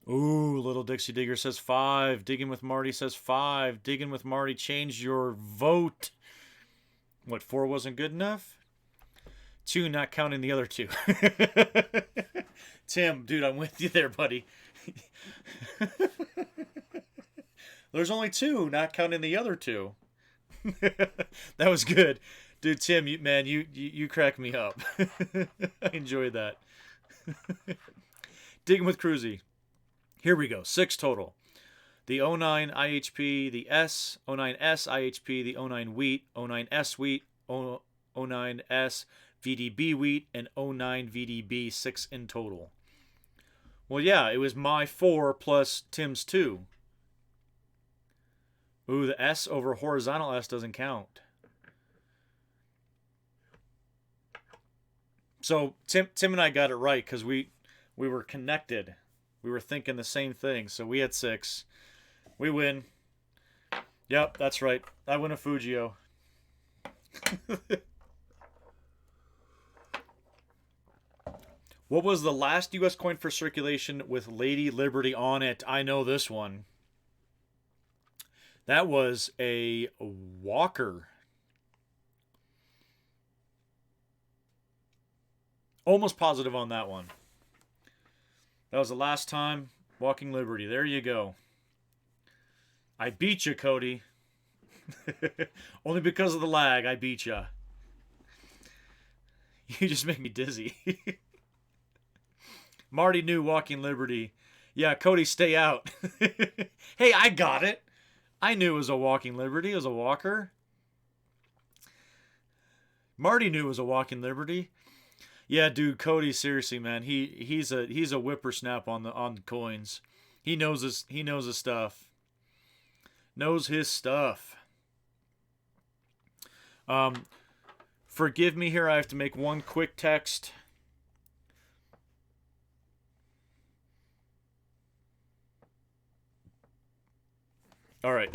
Ooh, Little Dixie Digger says 5. Digging with Marty says 5. Digging with Marty, change your vote. What, 4 wasn't good enough? 2, not counting the other 2. Tim, dude, I'm with you there, buddy. There's only 2, not counting the other 2. That was good. Dude, Tim, you crack me up. I enjoyed that. Digging with Cruzy. Here we go. 6 total. The 09 IHP, the 09S IHP, the 09 Wheat, 09S Wheat, 09S VDB Wheat, and 09 VDB, 6 in total. Well, yeah, it was my 4 plus Tim's 2. Ooh, the S over horizontal S doesn't count. So Tim and I got it right because we were connected. We were thinking the same thing. So we had 6. We win. Yep, that's right. I win a Fujio. What was the last U.S. coin for circulation with Lady Liberty on it? I know this one. That was a Walker. Almost positive on that one. That was the last time. Walking Liberty. There you go. I beat you, Cody. Only because of the lag, I beat you. You just make me dizzy. Marty knew Walking Liberty. Yeah, Cody, stay out. Hey, I got it. I knew it was a Walking Liberty. It was a walker. Marty knew it was a Walking Liberty. Yeah, dude, Cody, seriously, man, he's a whippersnap on the coins. He knows his stuff. Knows his stuff. Forgive me here. I have to make one quick text. All right.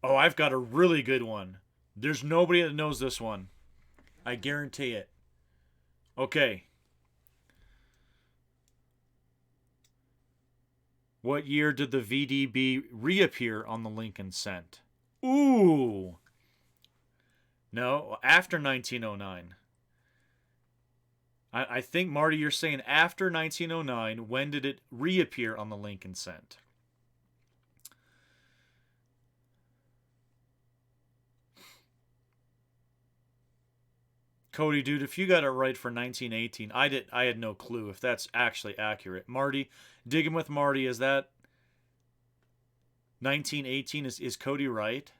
Oh, I've got a really good one. There's nobody that knows this one. I guarantee it. Okay. What year did the VDB reappear on the Lincoln cent? Ooh. No, after 1909. I think, Marty, you're saying after 1909. When did it reappear on the Lincoln cent? Cody, dude, if you got it right for 1918, I had no clue if that's actually accurate. Marty, digging with Marty, is that 1918? Is Cody right?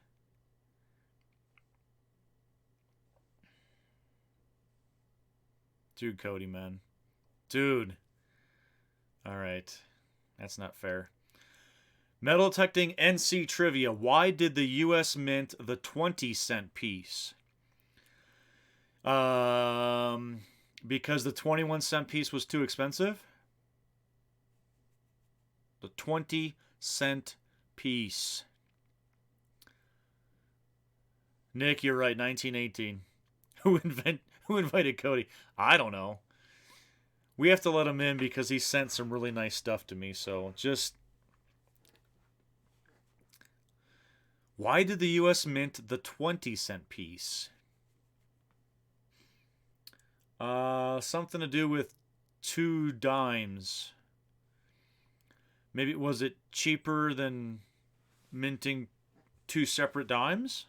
Dude, Cody, man. Dude. All right. That's not fair. Metal detecting NC trivia. Why did the U.S. mint the 20-cent piece? Because the 21-cent piece was too expensive? The 20-cent piece. Nick, you're right. 1918. Who invited Cody? I don't know. We have to let him in because he sent some really nice stuff to me. So just... Why did the U.S. mint the 20-cent piece? Something to do with 2 dimes. Maybe was it cheaper than minting 2 separate dimes?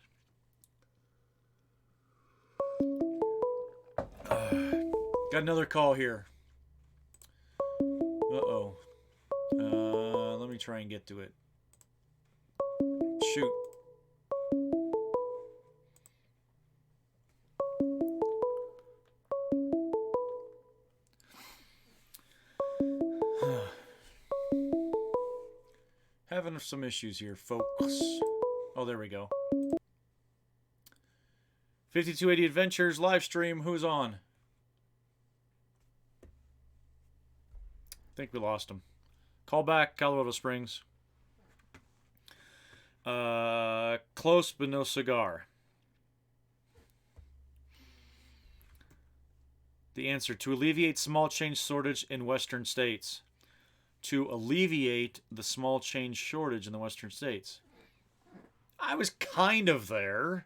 Got another call here. Uh-oh. Let me try and get to it. Shoot. Having some issues here, folks. Oh, there we go. 5280 Adventures live stream. Who's on? I think we lost him. Call back, Colorado Springs. Close but no cigar. The answer: to alleviate small change shortage in western states. To alleviate the small change shortage in the western states. I was kind of there.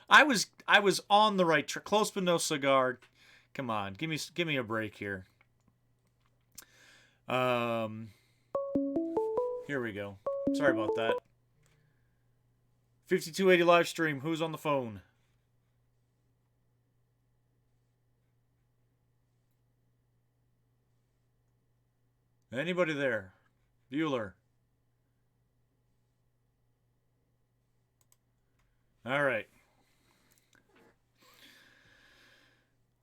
I was on the right track. Close but no cigar. Come on, give me a break here. Here we go. Sorry about that. 5280 live stream. Who's on the phone? Anybody there? Bueller. All right.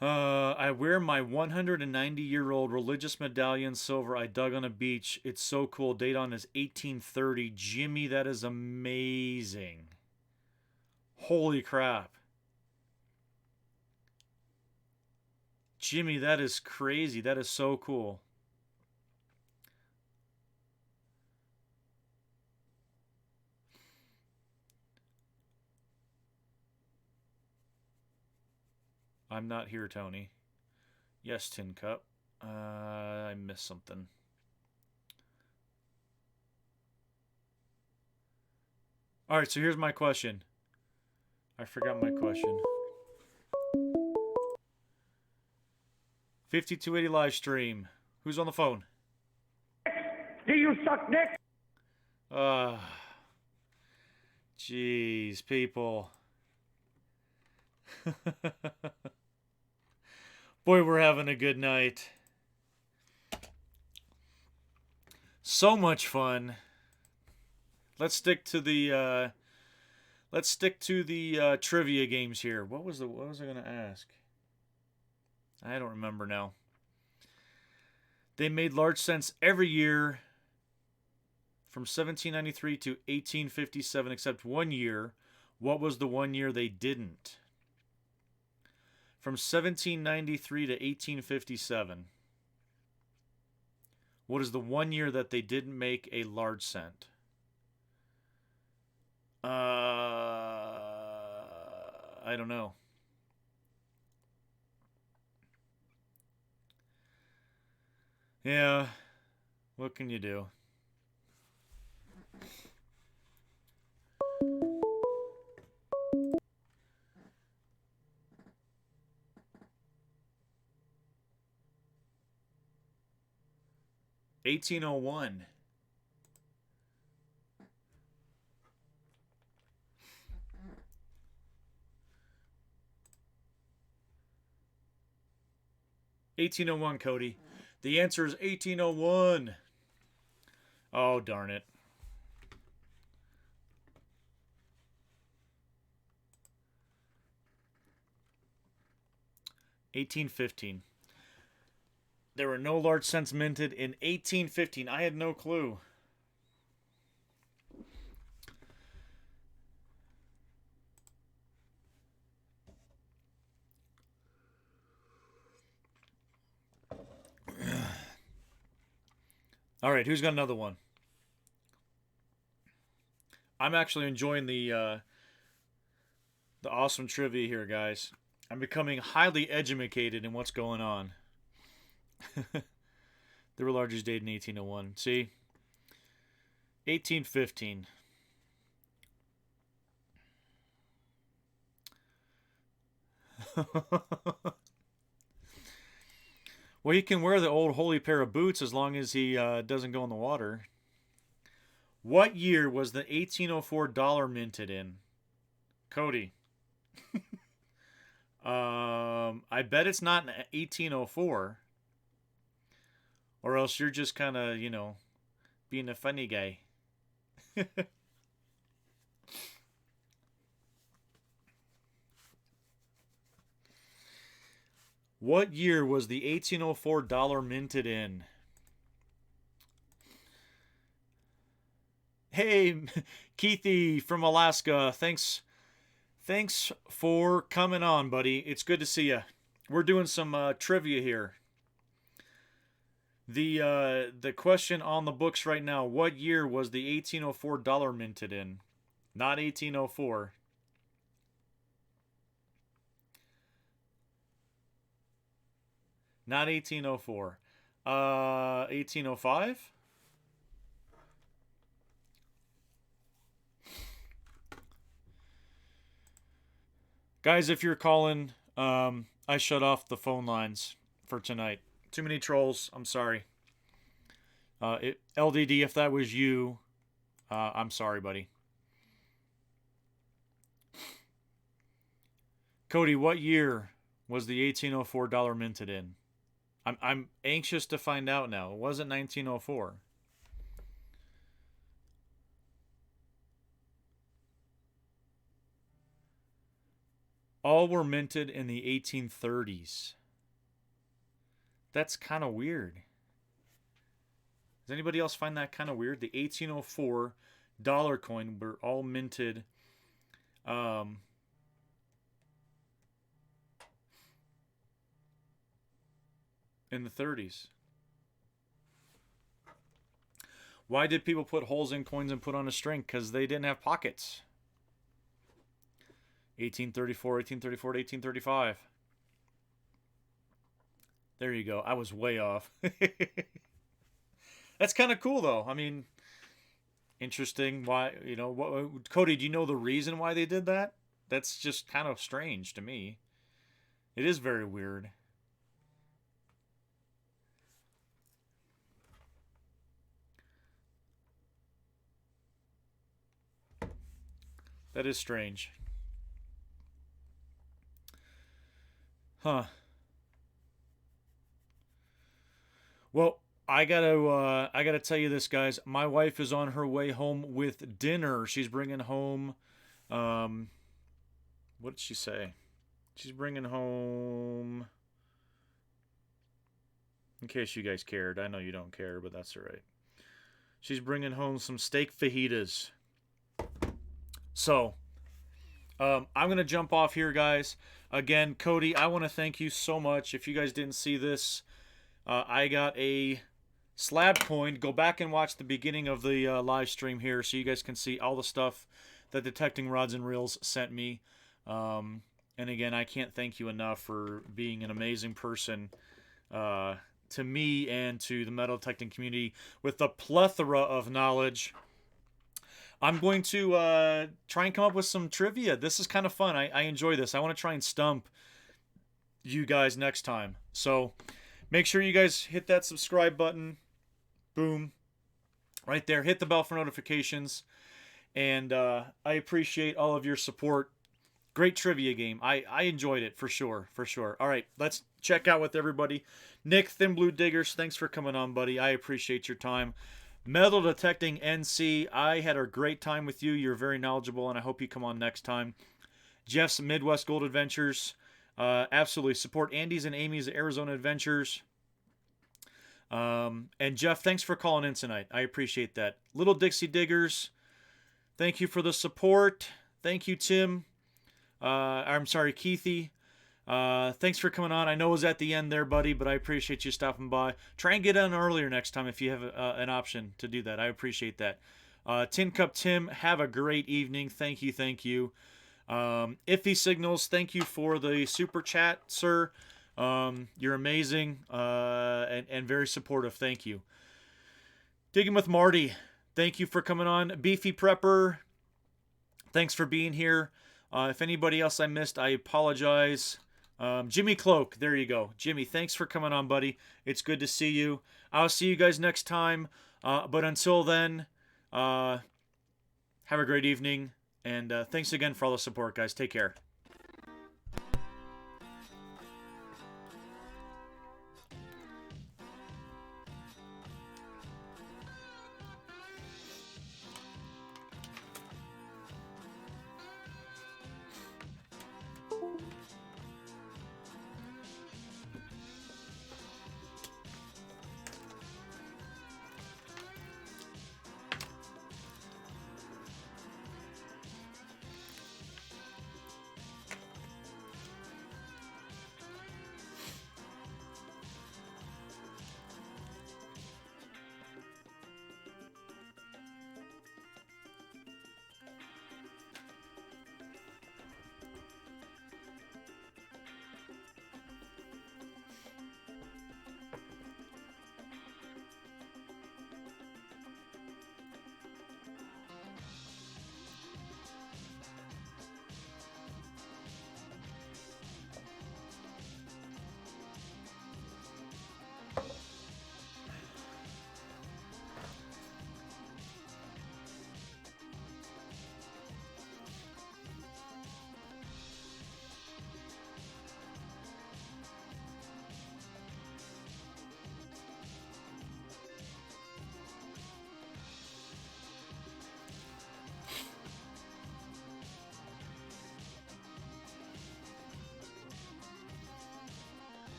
I wear my 190-year-old religious medallion silver I dug on a beach. It's so cool. Date on is 1830. Jimmy, that is amazing. Holy crap. Jimmy, that is crazy. That is so cool. I'm not here, Tony. Yes, Tin Cup. I missed something. All right, so here's my question. I forgot my question. 5280 live stream. Who's on the phone? Do you suck dick? Jeez, people. Boy, we're having a good night. So much fun. Let's stick to the trivia games here. What was I going to ask? I don't remember now. They made large cents every year from 1793 to 1857 except one year. What was the one year they didn't? From 1793 to 1857. What is the one year that they didn't make a large cent? I don't know. Yeah, what can you do? $18.01. $18.01, Cody. The answer is 1801. Oh, darn it. $18.15. There were no large cents minted in 1815. I had no clue. All right, who's got another one? I'm actually enjoying the awesome trivia here, guys. I'm becoming highly educated in what's going on. They were largest date in 1801. See? 1815. Well, he can wear the old holy pair of boots as long as he doesn't go in the water. What year was the 1804 dollar minted in? Cody. I bet it's not in 1804. Or else you're just kind of, you know, being a funny guy. What year was the 1804 dollar minted in? Hey, Keithy from Alaska. Thanks for coming on, buddy. It's good to see you. We're doing some trivia here. The question on the books right now, what year was the 1804 dollar minted in? Not 1804. Not 1804. 1805? Guys, if you're calling, I shut off the phone lines for tonight. Too many trolls. I'm sorry. LDD, if that was you, I'm sorry, buddy. Cody, what year was the 1804 dollar minted in? I'm anxious to find out now. It wasn't 1904. All were minted in the 1830s. That's kind of weird. Does anybody else find that kind of weird? The 1804 dollar coin were all minted in the 30s. Why did people put holes in coins and put on a string? Because they didn't have pockets. 1834, 1834 to 1835. There you go. I was way off. That's kind of cool, though. I mean, interesting. Why, you know, Cody, do you know the reason why they did that? That's just kind of strange to me. It is very weird. That is strange. Huh. Well, I gotta tell you this, guys. My wife is on her way home with dinner. She's bringing home, what did she say? She's bringing home, in case you guys cared. I know you don't care, but that's all right. She's bringing home some steak fajitas. So, I'm going to jump off here, guys. Again, Cody, I want to thank you so much. If you guys didn't see this, I got a slab coin. Go back and watch the beginning of the live stream here so you guys can see all the stuff that Detecting Rods and Reels sent me. And again, I can't thank you enough for being an amazing person to me and to the metal detecting community with a plethora of knowledge. I'm going to try and come up with some trivia. This is kind of fun. I enjoy this. I want to try and stump you guys next time. So make sure you guys hit that subscribe button. Boom. Right there. Hit the bell for notifications. And I appreciate all of your support. Great trivia game. I enjoyed it for sure. For sure. All right. Let's check out with everybody. Nick, Thin Blue Diggers, thanks for coming on, buddy. I appreciate your time. Metal Detecting NC, I had a great time with you. You're very knowledgeable, and I hope you come on next time. Jeff's Midwest Gold Adventures, absolutely support Andy's and Amy's Arizona Adventures. And Jeff, thanks for calling in tonight. I appreciate that. Little Dixie Diggers, thank you for the support. Thank you, Tim. I'm sorry, Keithy. Thanks for coming on. I know it was at the end there, buddy, but I appreciate you stopping by. Try and get on earlier next time if you have an option to do that. I appreciate that. Tin Cup Tim, have a great evening. Thank you, thank you. Iffy Signals, thank you for the super chat, sir. You're amazing and very supportive. Thank you. Digging with Marty, thank you for coming on. Beefy Prepper, thanks for being here. If anybody else I missed, I apologize. Jimmy Cloak, there you go. Jimmy, thanks for coming on, buddy. It's good to see you. I'll see you guys next time. But until then, have a great evening. And thanks again for all the support, guys. Take care.